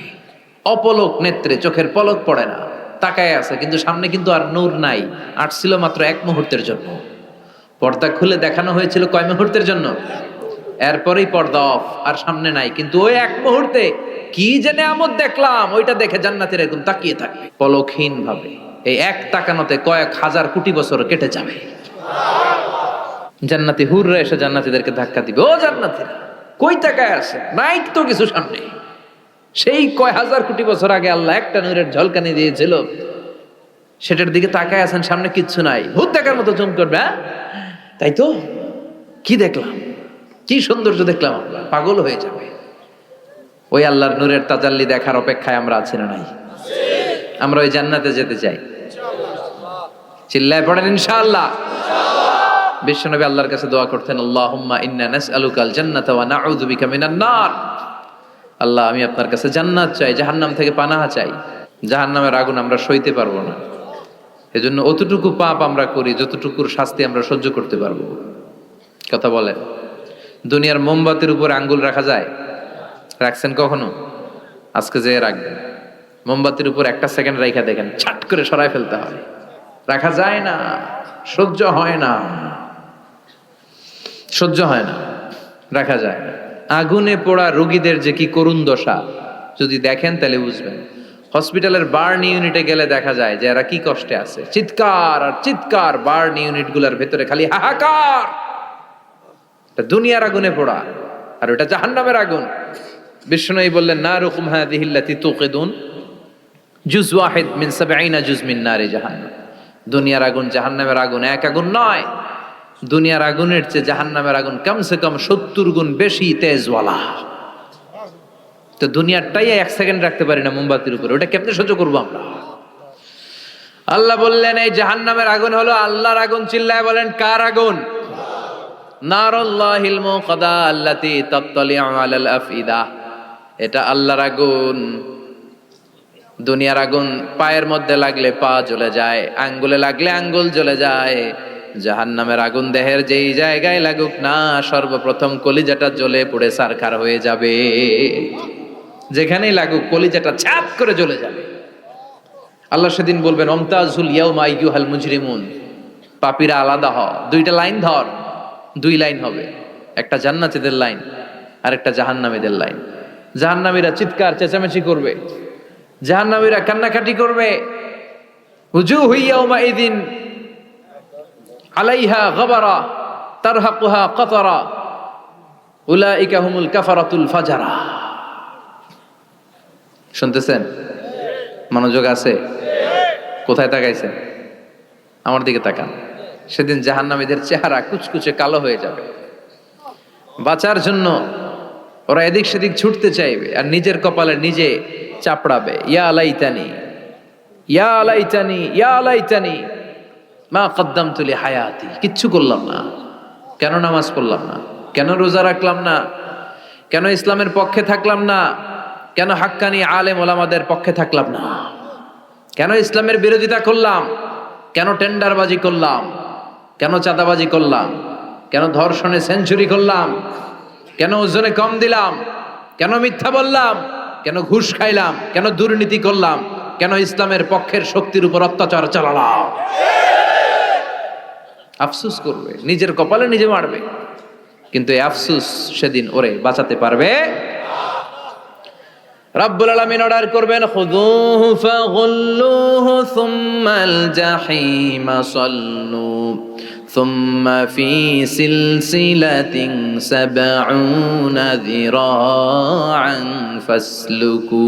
অপলক নেত্রে, চোখের পলক পড়ে না, তাকায় আছে। কিন্তু সামনে কিন্তু আর নূর নাই, আসছিল মাত্র এক মুহূর্তের জন্য। পর্দা খুলে দেখানো হয়েছিল কয় মুহূর্তের জন্য? এরপরেই পর্দা অফ, আর সামনে নাই। কিন্তু ওই এক মুহূর্তে কি যে নেয়ামত দেখলাম, ওইটা দেখে জান্নাতীরা এরকম তাকিয়ে থাকবে পলকহীন ভাবে। এই এক তাকানোতে কয়েক হাজার কোটি বছর কেটে যাবে। জান্নাতি হুররা এসে জান্নাতীদেরকে ধাক্কা দিবে, ও জান্নাতীরা কই তাকায় আছে? নাই তো কিছু সামনে। সেই কয় হাজার কোটি বছর আগে আল্লাহ একটা নূরের ঝলকানি দিয়েছিল, সেটার দিকে তাকায় আছেন, সামনে কিচ্ছু নাই। ভূত দেখার মতো জুম করবে, তাই তো? কি দেখলাম, কি সৌন্দর্য দেখলাম, আমরা পাগল হয়ে যাবে। ওই আল্লাহর নূরের তাজাল্লি দেখার অপেক্ষায় আমরা আছি না নাই? আমরা ওই জান্নাতে যেতে চাই। চিল্লায় পড়েন ইনশাআল্লাহ। বিশ্বনবী আল্লাহর কাছে দোয়া করতেন, আল্লাহুম্মা ইন্না নাসআলুকাল জান্নাতা ওয়া নাউযু বিকা মিনান নার। আল্লাহ আমি আপনার কাছে জান্নাত চাই, জাহান্নাম থেকে পানাহ চাই। জাহান্নামের আগুন আমরা সইতে পারবো না, এজন্য অতটুকু পাপ আমরা করি যতটুকুর শাস্তি আমরা সহ্য করতে পারবো। কথা বলেন, দুনিয়ার মোমবাতির উপরে আঙ্গুল রাখা যায়? রাখছেন কখনো? আজকে যে রাখবেন, মোমবাতির উপর একটা সেকেন্ড রাখা দেখেন, ছাট করে সরাই ফেলতে হয়। রাখা যায় না, সহ্য হয় না, সহ্য হয় না, রাখা যায় না। আগুনে পোড়া রোগীদের যে কি করুণ দশা যদি দেখেন তাহলে বুঝবেন। হসপিটালের বার্ন ইউনিটে গেলে দেখা যায় যে এরা কি কষ্টে আছে, চিৎকার আর চিৎকার। বার্ন ইউনিট গুলার ভেতরে খালি হাহাকার। দুনিয়ার আগুনে পোড়া, আর ওটা জাহান্নামের আগুন। বিষ্ণু বললেন নারুকুম হাযিহিল্লাতী তুকিদুন জুজ ওয়াহিদ মিন ৭০ জুজ মিন নারি জাহান্নাম। দুনিয়ার আগুন জাহান্নামের আগুন এক আগুন নয়। দুনিয়ার আগুনের চেয়ে জাহান্নামের আগুন কমসে কম ৭০ গুণ বেশি তেজওয়ালা। তো দুনিয়ারটাই এক সেকেন্ড রাখতে পারি না মোমবাতির উপরে, ওটা কেমনে সহ্য করবো আমরা? আল্লাহ বললেন এই জাহান্নামের আগুন হলো আল্লাহর আগুন। চিল্লায় বলেন কার আগুন? নারুল্লাহিল মুকাদা আল্লাতী তাত্তালিউ আলাল আফইদা। এটা আল্লাহর আগুন। দুনিয়ার আগুন পায়ের মধ্যে লাগলে পা জ্বলে যায়, আঙ্গুলে লাগলে আঙ্গুল জ্বলে যায়। জাহান্নামের আগুন দেহের যেই জায়গায় লাগুক না, সর্বপ্রথম কলিজাটা জ্বলে পুড়ে ছারখার হয়ে যাবে। যেখানেই লাগুক কলিজাটা ছাপ করে জ্বলে যাবে। আল্লাহ সেদিন বলবেন আমতাজুল ইয়াউমা আইয়ুহাল মুজরিমুন, পাপীরা আলাদা হ। দুইটা লাইন ধর, দুই লাইন হবে, একটা জান্নাতীদের লাইন আর একটা জাহান্নামীদের লাইন। জাহান্নামীরা চিৎকার চেঁচামেচি করবে, জাহান্নামীরা কান্নাকাটি করবে। উজুহু ইয়াউমাইযিন আলাইহা গাবারা তারহাকুহা কাতারা। উলাইকা হুমুল কাফারাতুল ফাজারা। শুনতেছেন? মনোযোগ আছে? কোথায় তাকাইছেন? আমার দিকে তাকান। সেদিন জাহান্নামীদের চেহারা কুচকুচে কালো হয়ে যাবে। বাঁচার জন্য ওরা এদিক সেদিক ছুটতে চাইবে আর নিজের কপালে নিজে চাপড়াবে, ইয়া লাইতানি ইয়া লাইতানি ইয়া লাইতানি মা কদ্দামতু লি হায়াতি। কিচ্ছু করলাম না, কেন নামাজ পড়লাম না, কেন রোজা রাখলাম না, কেন ইসলামের পক্ষে থাকলাম না, কেন হাক্কানি আলেম ওলামাদের পক্ষে থাকলাম না, কেন ইসলামের বিরোধিতা করলাম, কেন টেন্ডারবাজি করলাম, কেন চাঁদাবাজি করলাম, কেন ধর্ষণে সেঞ্চুরি করলাম, কেন ওজনে কম দিলাম, কেন মিথ্যা বললাম, কেন ঘুষ খাইলাম, কেন দুর্নীতি করলাম, কেন ইসলামের পক্ষের শক্তির উপর অত্যাচার চালালাম। আফসুস করবে, নিজের কপালে নিজে মারবে, কিন্তু এই আফসুস সেদিন ওরে বাঁচাতে পারবে। রব্বুল আলামিন অর্ডার করবেন, খুযুহু ফাগুল্লুহু সুম্মাল জাহিমা সাল্লু সুম্মা ফি সিলসিলাতিন সাবউনা যিরাআন ফাসলুকু।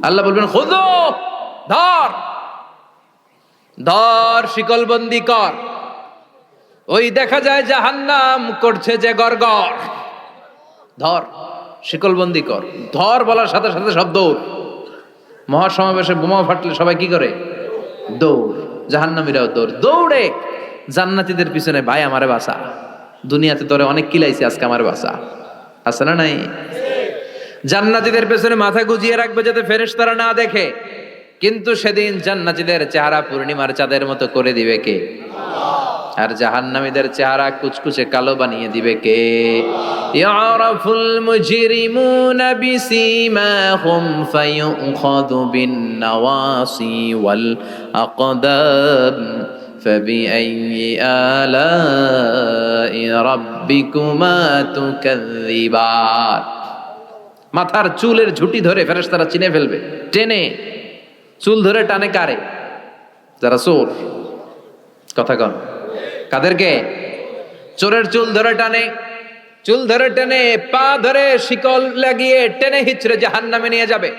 আল্লাহ বলবেন, খুযু, ধর ধর, শিকলবন্দি কর। ওই দেখা যায় জাহান্নাম করছে যে গড়গড়, ধর শিকলবন্দি কর। ধর বলার সাথে সাথে সব দৌড়। মহাসমাবেশে বোমা ফাটলে সবাই কি করে? দৌড়। জাহান্নামীরাও দৌড়। দৌড়ে জান্নাতীদের পিছনে, ভাই আমারে বাঁচা, দুনিয়াতে তোরে অনেক কিলাইছি, আজকে আমার বাঁচা। আছে না নাই? জান্নাতীদের পেছনে মাথা গুজিয়ে রাখবে যাতে ফেরেশতারা না দেখে, কিন্তু সেদিন জান্নাতীদের চেহারা পূর্ণিমার চাঁদের মতো করে দিবে কে? আর জাহান্নামীদের চেহারা কুচকুচে কালো বানিয়ে দিবে কে? ইয়ারাফুল মুজরিমুনা বিসীমাহুম ফায়ুখাযু বিন নাওয়াসি ওয়াল আকদাম ফাবিআইয়ি আলাই রাব্বিকুমা তুকাযযিবান। মাথার চুলের ঝুঁটি ধরে ফেরেশতারা চিনে ফেলবে, টেনে চুল ধরে টানে কারে? যারা চোর। কথা কন, কাদেরকে? চোরের চুল ধরে টানে, চুল ধরে টেনে, পা ধরে শিকল লাগিয়ে টেনে হিচড়ে জাহান্নামে নিয়ে যাবে।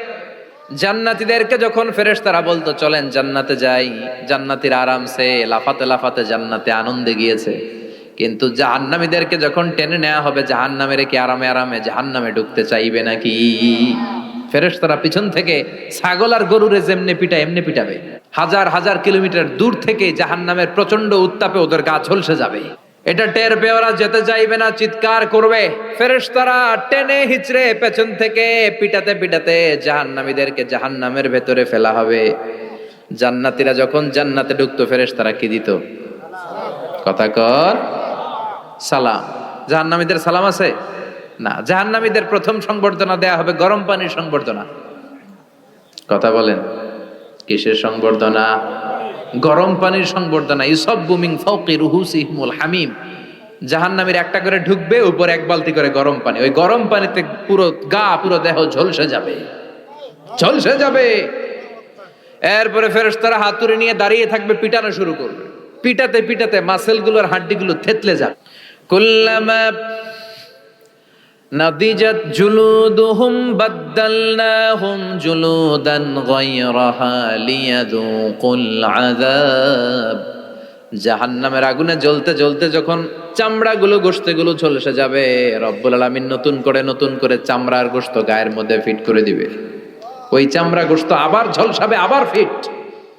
জান্নাতীদেরকে যখন ফেরেশতারা বলতো চলেন জান্নাতে যাই, জান্নাতীরা আরামসে লাফাতে লাফাতে জান্নাতে আনন্দে গিয়েছে, কিন্তু জাহান্নামীদেরকে যখন টেনে নেওয়া হবে, জাহান্নামের কি আরামে আরামে জাহান্নামে ঢুকতে চাইবে নাকি? ফেরেশতারা পিছন থেকে ছাগল আর গরুরে যেমনে পিটায় এমনি পিটাবে। হাজার হাজার কিলোমিটার দূর থেকে জাহান্নামের প্রচন্ড উত্তাপে ওদের গা ঝলসে যাবে। এটা টের পেয়ে ওরা যেতে চাইবে না, চিৎকার করবে। ফেরেশতারা টেনে হিচড়ে পেছন থেকে পিটাতে পিটাতে জাহান্নামীদেরকে জাহান্নামের ভেতরে ফেলা হবে। জান্নাতীরা যখন জান্নাতে ঢুকতো, ফেরেশতারা কি দিত? কথা কর, সালাম। জাহান্নামীদের সালাম আছে না? জাহান্নামীদের প্রথম সংবর্ধনা দেয়া হবে গরম পানির সংবর্ধনা। কথা বলেন, কিসের সংবর্ধনা? গরম পানির সংবর্ধনা। ইউসাব্বু মিন ফাওকি রুহুসিহিমুল হামিম। জাহান্নামীর একটা করে ঢুকবে, উপর এক বালতি করে গরম পানি। ওই গরম পানিতে পুরো গা, পুরো দেহ ঝলসে যাবে, ঝলসে যাবে। এরপরে ফেরেশতারা হাতুড়ি নিয়ে দাঁড়িয়ে থাকবে, পিটানো শুরু করবে। পিটাতে পিটাতে মাসেলগুলোর হাড্ডিগুলো থেতলে যাবে। কুল্লামা নাদিজাত জুলুদুহুম বাদদালনাহুম জুলুদান গায়রাহা লিয়াযুকুল আযাব। জাহান্নামের আগুনে জ্বলতে জ্বলতে যখন চামড়াগুলো, গোশতগুলো ঝলসে যাবে, রব্বুল আলামিন নতুন করে চামড়ার গোশত গায়ের মধ্যে ফিট করে দিবে। ওই চামড়া গোশত আবার ঝলসাবে, আবার ফিট,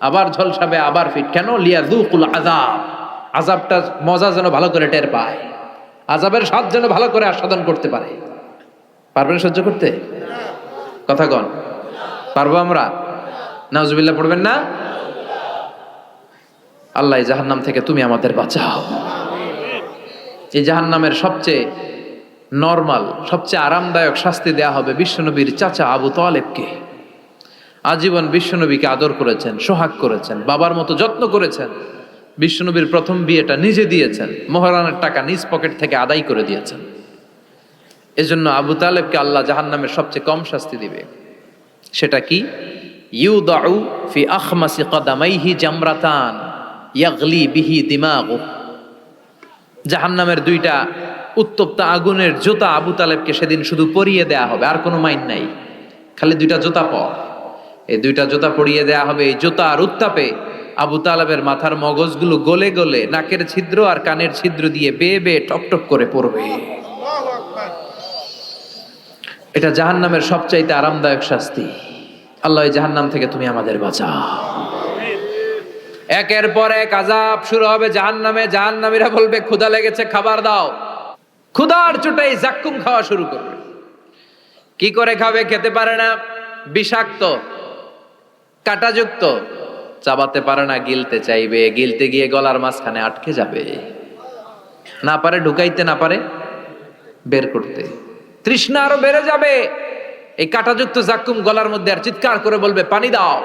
আবার ঝলসাবে, আবার ফিট। কেন? লিয়াযুকুল আযাব। আযাবটা মজা যেন ভালো করে টের পায়, আযাবের স্বাদ যেন ভালো করে আস্বাদন করতে পারে। পারবেন সহ্য করতে? কথা কন, পারবো আমরা? নাউজুবিল্লাহ পড়বেন না? আল্লাহ জাহান্নাম থেকে তুমি আমাদের বাঁচাও। এই জাহান্নামের সবচেয়ে নরমাল, সবচেয়ে আরামদায়ক শাস্তি দেয়া হবে বিশ্বনবীর চাচা আবু তালেবকে। আজীবন বিশ্বনবীকে আদর করেছেন, সোহাগ করেছেন, বাবার মতো যত্ন করেছেন। বিশ্বনবীর প্রথম বিয়েটা নিজে দিয়েছেন, মোহরানের টাকা নিজ পকেট থেকে আদায় করে দিয়েছেন। এজন্য আবু তালেবকে আল্লাহ জাহান্নামের সবচেয়ে কম শাস্তি দিবে। সেটা কি? ইউদাউ ফি আখমাসি কদামাইহি জামরাতান ইয়াগলি বিহি দিমাগু। জাহান্নামের দুইটা উত্তপ্ত আগুনের জুতা আবু তালেবকে সেদিন শুধু পরিয়ে দেয়া হবে, আর কোনো মাইন নাই, খালি দুইটা জুতা পর। এই দুইটা জুতা পরিয়ে দেয়া হবে। এই জুতার উত্তাপে আবু তালেবের মাথার মগজগুলো গলে গলে নাকের ছিদ্র আর কানের ছিদ্র দিয়ে বেয়ে বেয়ে টপটপ করে পড়বে। এটা জাহান্নামের সবচাইতে আরামদায়ক শাস্তি। আল্লাহ এই জাহান্নাম থেকে তুমি আমাদের বাঁচাও। একের পর এক আযাব শুরু হবে জাহান্নামে। জাহান্নামীরা বলবে ক্ষুধা লেগেছে, খাবার দাও। ক্ষুধার চোটেই জাক্কুম খাওয়া শুরু করবে। কি করে খাবে? খেতে পারে না, বিষাক্ত, কাঁটাযুক্ত, চাবাতে পারে না, গিলতে চাইবে, গিলতে গিয়ে গলার মাঝখানে আটকে যাবে, না পারে ঢুকাইতে, না পারে বের করতে। তৃষ্ণা আরো বেড়ে যাবে। এই কাঁটাযুক্ত জাক্কুম গলার মধ্যে আর চিৎকার করে বলবে পানি দাও।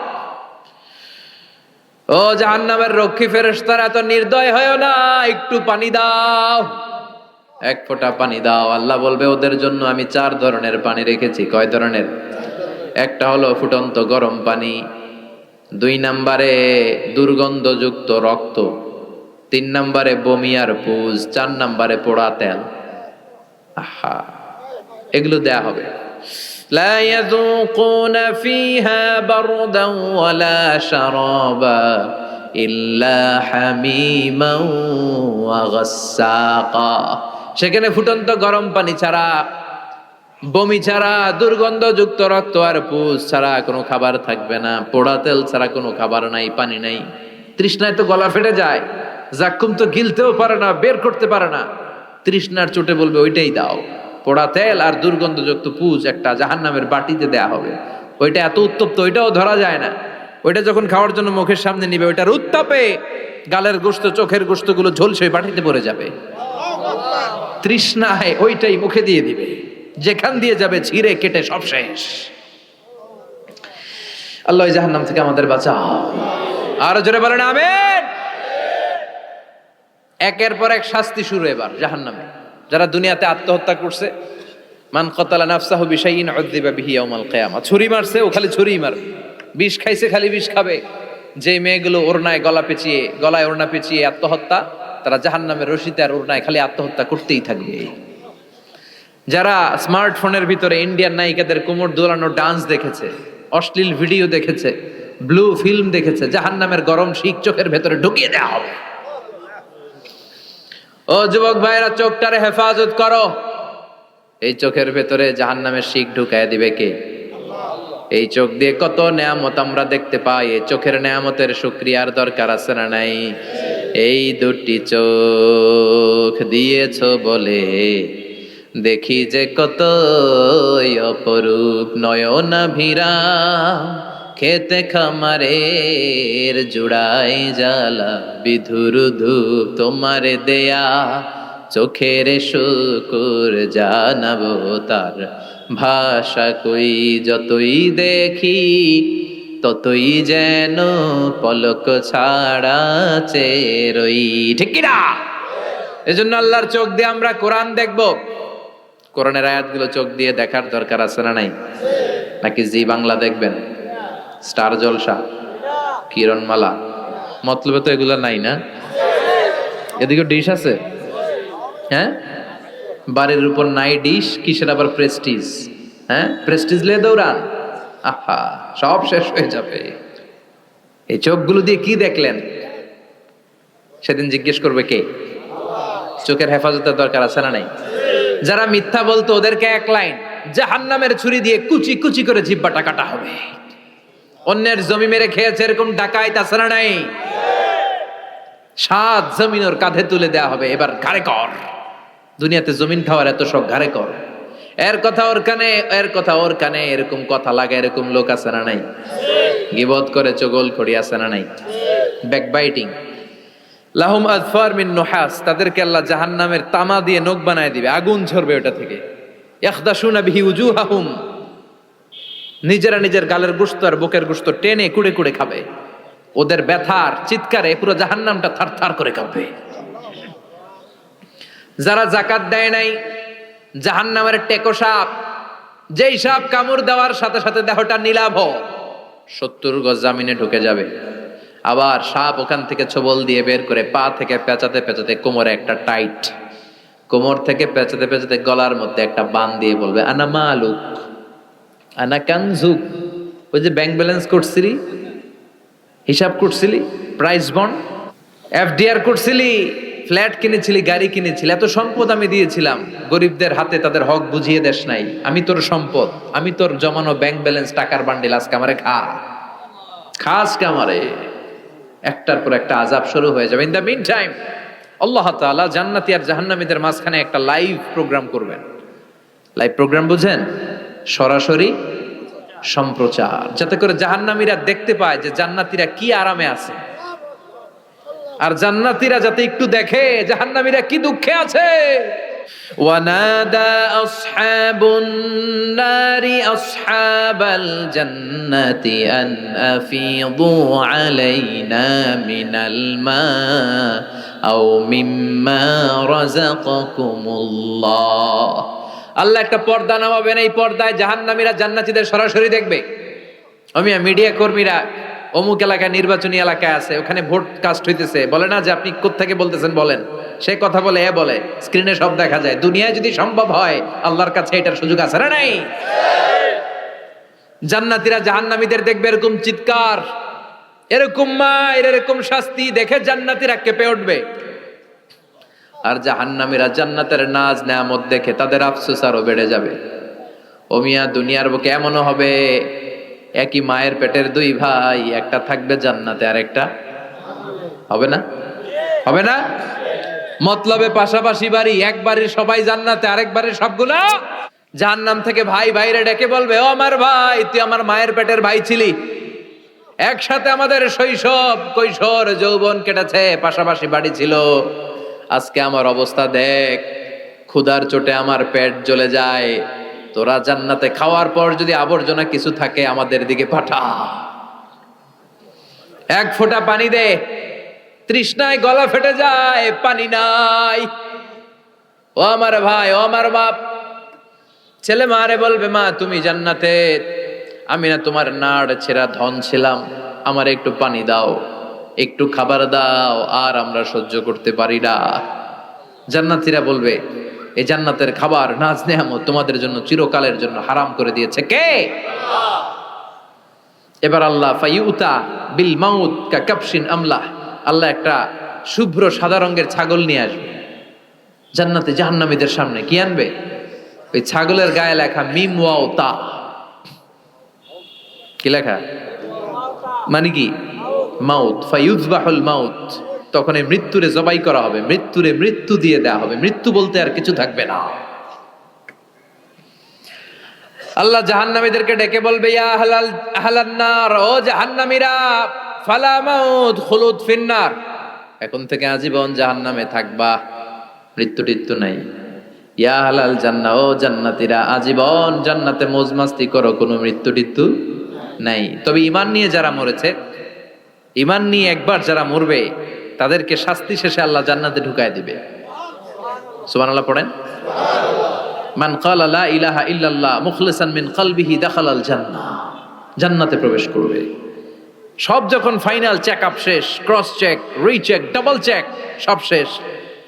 ও জাহান্নামের রক্ষী ফেরেশতারা, এত নির্দয় হয়ো না, একটু পানি দাও, এক ফোঁটা পানি দাও। আল্লাহ বলবে ওদের জন্য আমি 4 ধরনের পানি রেখেছি। কয় ধরনের? একটা হলো ফুটন্ত গরম পানি, 2 নম্বরে দুর্গন্ধযুক্ত রক্ত, 3 নম্বরে বমি আর পুজ, 4 নম্বরে পোড়া তেল। আহা, এগুলো দেয়া হবে। لا يذوقون فيها بردا ولا شرابا إلا حميما وغساقا। সেখানে ফুটন্ত গরম পানি ছাড়া, বমি ছাড়া, দুর্গন্ধযুক্ত রক্ত আর পুজ ছাড়া কোনো খাবার থাকবে না, পোড়া তেল ছাড়া কোনো খাবার নাই, পানি নাই। তৃষ্ণায় তো গলা ফেটে যায়, জাক্কুম তো গিলতেও পারে না, বের করতে পারে না। তৃষ্ণার চোটে বলবে ওইটাই দাও। পোড়া তেল আর দুর্গন্ধযুক্ত পুজ একটা জাহান্নামের বাটিতে দেয়া হবে। ওইটা এত উত্তপ্ত, ওইটাও ধরা যায় না। ওইটা যখন খাওয়ার জন্য মুখের সামনে নিবে, ওইটার উত্তাপে গালের গোশত, চোখের গোশতগুলো ঝলসে বাটিতে পড়ে যাবে। তৃষ্ণায় ওইটাই মুখে দিয়ে দিবে, যেখান দিয়ে যাবে ছিঁড়ে কেটে সব শেষ। আল্লাহ এই জাহান্নাম থেকে আমাদের বাঁচাও। আর জোরে বলেন আমিন। একের পর এক শাস্তি শুরু এবার জাহান্নামে। যারা দুনিয়াতে আত্মহত্যা করছে, মান কাতালা নাফসাহু বিশাইইন উযযিবা বিহি ইয়াউমাল কিয়ামা, ছুরি মারছে ও খালি ছুরিই মারবে, বিষ খাইছে খালি বিষ খাবে। যে মেয়েগুলো ওড়নায় গলায় ওড়না পেঁচিয়ে আত্মহত্যা, তারা জাহান্নামের রশিতে আর ওড়নায় খালি আত্মহত্যা করতেই থাকবে। যারা স্মার্টফোনের ভিতরে ইন্ডিয়ান নায়িকাদের কোমর দোলানো ডান্স দেখেছে, অশ্লীল ভিডিও দেখেছে, ব্লু ফিল্ম দেখেছে, জাহান্নামের গরম শিক চোখের ভেতরে ঢুকিয়ে দেওয়া হবে। ও যুবক ভাইরা, চোখটারে হেফাজত করো। এই চোখের ভেতরে জাহান্নামের শিক ঢুকায় দিবে কে? এই চোখ দিয়ে কত নেয়ামত আমরা দেখতে পাই। এই চোখের নেয়ামতের শুকরিয়ার দরকার আছে না নাই? এই দুটি চোখ দিয়েছো বলে দেখি যে কত অপরূপ নয়নাভিরা, খেতে খামারের জুড়াই জ্বালা বিধুর ধূপ তোমারে দেয়া, চোখের শুকুর জানাবো তার ভাষা কই, যতই দেখি ততই যেন পলক ছাড়া চেরই। ঠিক কি না? এজন্য আল্লাহর চোখ দিয়ে আমরা কোরআন দেখব। কোরআনের আয়াতগুলো চোখ দিয়ে দেখার দরকার আছে না নাই? নাকি জি বাংলা দেখবেন, স্টার জলসা, কিরণমালা, মতলবে তো এগুলা নাই না? এদিকে ডিশ আছে, হ্যাঁ, বাড়ির উপর নাই ডিশ, কিসের আবার প্রেস্টিজ? হ্যাঁ, প্রেস্টিজ লিয়ে দৌড়ান, আহা, সব শেষ হয়ে যাবে। এই চোখগুলো দিয়ে কি দেখলেন? সেদিন জিজ্ঞেস করবে কে? চোখের হেফাজতের দরকার আছে না নাই? যারা মিথ্যা বলতো ওদেরকে এক লাইন, জাহান্নামের ছুরি দিয়ে কুচি কুচি করে জিহ্বাটা কাটা হবে। অন্যের জমি মেরে খেয়েছে এরকম ডাকাইত আছে না নাই? 7 জমিন ওর কাঁধে তুলে দেয়া হবে, এবার ঘাড়ে কর। দুনিয়াতে জমিন খাওয়ার এত শখ, ঘাড়ে কর। এর কথা ওর কানে, এর কথা ওর কানে, এরকম কথা লাগে, এরকম লোক আছে না নাই? গীবত করে চগল খড়ি আছে না নাই? ব্যাকবাইটিং। লাহুম আযফার মিন নুহাস, তাদেরকে আল্লাহ জাহান্নামের তামা দিয়ে নখ বানায় দিবে, আগুন ঝরবে ওটা থেকে। ইয়াখদাশুনা বিহি উজুহাহুম, নিজেরা নিজের গালের গোশত আর বুকের গোশত টেনে কুড়ে কুড়ে খাবে। ওদের ব্যথার চিৎকারে পুরো জাহান্নামটা থারথার করে কাঁপবে। যারা যাকাত দেয় নাই, জাহান্নামের টেকো সাপ, যেই সাপ কামড় দেওয়ার সাথে সাথে দেহটা নীলাভ, 70 গজ জামিনে ঢুকে যাবে। আবার সাপ ওখান থেকে ছোবল দিয়ে বের করে পা থেকে পেঁচাতে পেঁচাতে কোমরে একটা টাইট, কোমর থেকে পেঁচাতে পেঁচাতে গলার মধ্যে একটা বান দিয়ে বলবে, আনা মালুক, আনা কানজুক। ওই যে ব্যাংক ব্যালেন্স করছিলি, হিসাব করছিলি, প্রাইস বন্ড, এফডিআর করছিলি, ফ্ল্যাট কিনেছিলি, গাড়ি কিনেছিলি, এত সম্পদ আমি দিয়েছিলাম, গরিবদের হাতে তাদের হক বুঝিয়ে দেশ নাই। আমি তোর সম্পদ, আমি তোর জমানো ব্যাংক ব্যালেন্স, টাকার বান্ডিল, আজকে আমারে খাস কামারে। একটার পর একটা আযাব শুরু হয়ে যাবে। ইন দ্য মিন টাইম আল্লাহ তাআলা জান্নাতি আর জাহান্নামীদের মাঝখানে একটা লাইভ প্রোগ্রাম করবেন। লাইভ প্রোগ্রাম বুঝেন? সরাসরি সম্প্রচার, যাতে করে জাহান্নামীরা দেখতে পায় যে জান্নাতীরা কি আরামে আছে, আর জান্নাতীরা যাতে একটু দেখে জাহান্নামীরা কি দুঃখে আছে। ওয়ানাদা আসহাবুন নারি আসহাবাল জান্নাতি আন আফিদু আলাইনা মিনাল মা আও মিম্মা রাযাকাকুমুল্লাহ। আল্লাহ একটা পর্দা নামাবেন, এই পর্দায় জাহান্নামীরা জান্নাতীদের সরাসরি দেখবে। মিডিয়া কর্মীরা অমুক এলাকায় নির্বাচনী এলাকায় আছে, ওখানে ভোট কাস্ট হইতেছে, বলে না যে আপনি কোত্থেকে বলতেছেন বলেন, সে কথা বলে এ বলে, স্ক্রিনে সব দেখা যায়। দুনিয়ায় যদি সম্ভব হয়, আল্লাহর কাছে এটার সুযোগ আছে না নাই? জান্নাতীরা জাহান্নামীদের দেখবে এরকম চিৎকার, এরকম মার, এরকম শাস্তি দেখে জান্নাতীরা কেঁপে উঠবে। আর জাহান্নামীরা জান্নাতের নাজ নেয়ামত দেখে তাদের আফসোস আরো বেড়ে যাবে। ও মিয়া, দুনিয়ার বুকে এমনও হবে একই মায়ের পেটের দুই ভাই, একটা থাকবে জান্নাতে আর একটা হবে না, হবে না? মতলবে পাশাপাশি বাড়ি, এক বাড়ির সবাই জান্নাতে, আরেক বাড়ির সবগুলা জাহান্নাম থেকে ভাই ভাইরে ডেকে বলবে, ও আমার ভাই, তুই আমার মায়ের পেটের ভাই ছিলি, একসাথে আমাদের শৈশব, কৈশোর, যৌবন কেটেছে, পাশাপাশি বাড়ি ছিল, আজকে আমার অবস্থা দেখ, ক্ষুধার চোটে আমার পেট জ্বলে যায়, তোরা জান্নাতে খাওয়ার পর যদি আবর্জনা কিছু থাকে আমাদের দিকে পাঠা, এক ফোঁটা পানি দে, তৃষ্ণায় গলা ফেটে যায়, পানি নাই। ও আমার ভাই, ও আমার বাপ, ছেলে মারে বলবে, মা তুমি জান্নাতে, আমি না তোমার নাড় ছেঁড়া ধন ছিলাম, আমার একটু পানি দাও, একটু খাবার দাও, আর আমরা সহ্য করতে পারি না। জান্নাতীরা বলবে, এই জান্নাতের খাবার, নাজ নেয়ামত তোমাদের জন্য চিরকালের জন্য হারাম করে দিয়েছে কে? এবার আল্লাহ ফাইউতা বিল মাউত কা কাবশিন আমলাহ, আল্লাহ একটা শুভ্র সাদা রঙের ছাগল নিয়ে আসবে জান্নাতে জাহান্নামীদের সামনে। কি আনবে? ওই ছাগলের গায়ে লেখা মিম ওয়াও তা। কি লেখা? মানে কি? মাউত। ফাইউযবাহুল মাউত, তখন এই মৃত্যুরে জবাই করা হবে, মৃত্যুরে মৃত্যু দিয়ে দেয়া হবে, মৃত্যু বলতে আর কিছু থাকবে না। আল্লাহ জাহান্নামীদেরকে ডেকে বলবে, ইয়া আহলান নার, ও জাহান্নামীরা, ফালা মাউত খুলুদ ফিন্নার, এখন থেকে আজীবন জাহান্নামে থাকবা, মৃত্যু টিত্যু নাই। ইয়া আহলাল জান্নাহ, ও জান্নাতীরা, আজীবন জান্নাতে মौज মাস্তি করো, কোনো মৃত্যু টিত্যু নাই। তবে ঈমান নিয়ে যারা মরেছে, ঈমান নিয়ে একবার যারা মরবে, তাদেরকে শাস্তি শেষে আল্লাহ জান্নাতে ঢুকায় দিবে। সুবহানাল্লাহ পড়েন। মান ক্বালা লা ইলাহা ইল্লাল্লাহ মুখলিসান মিন কলবিহি দাখালাল জান্নাহ, জান্নাতে প্রবেশ করবে। সব যখন ফাইনাল চেকআপ শেষ, cross check, recheck, double check, সব শেষ,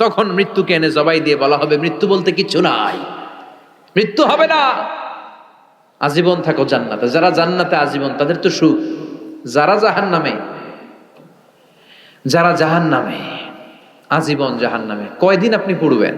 তখন মৃত্যুকে এনে জবাই দিয়ে বলা হবে, মৃত্যু বলতে কিছু নাই, মৃত্যু হবে না, আজীবন থাকো জান্নাতে। যারা জান্নাতে আজীবন, তাদের তো সুখ। যারা জাহান্নামে, যারা জাহান্নামে আজীবন, জাহান্নামে কয়দিন আপনি পড়বেন?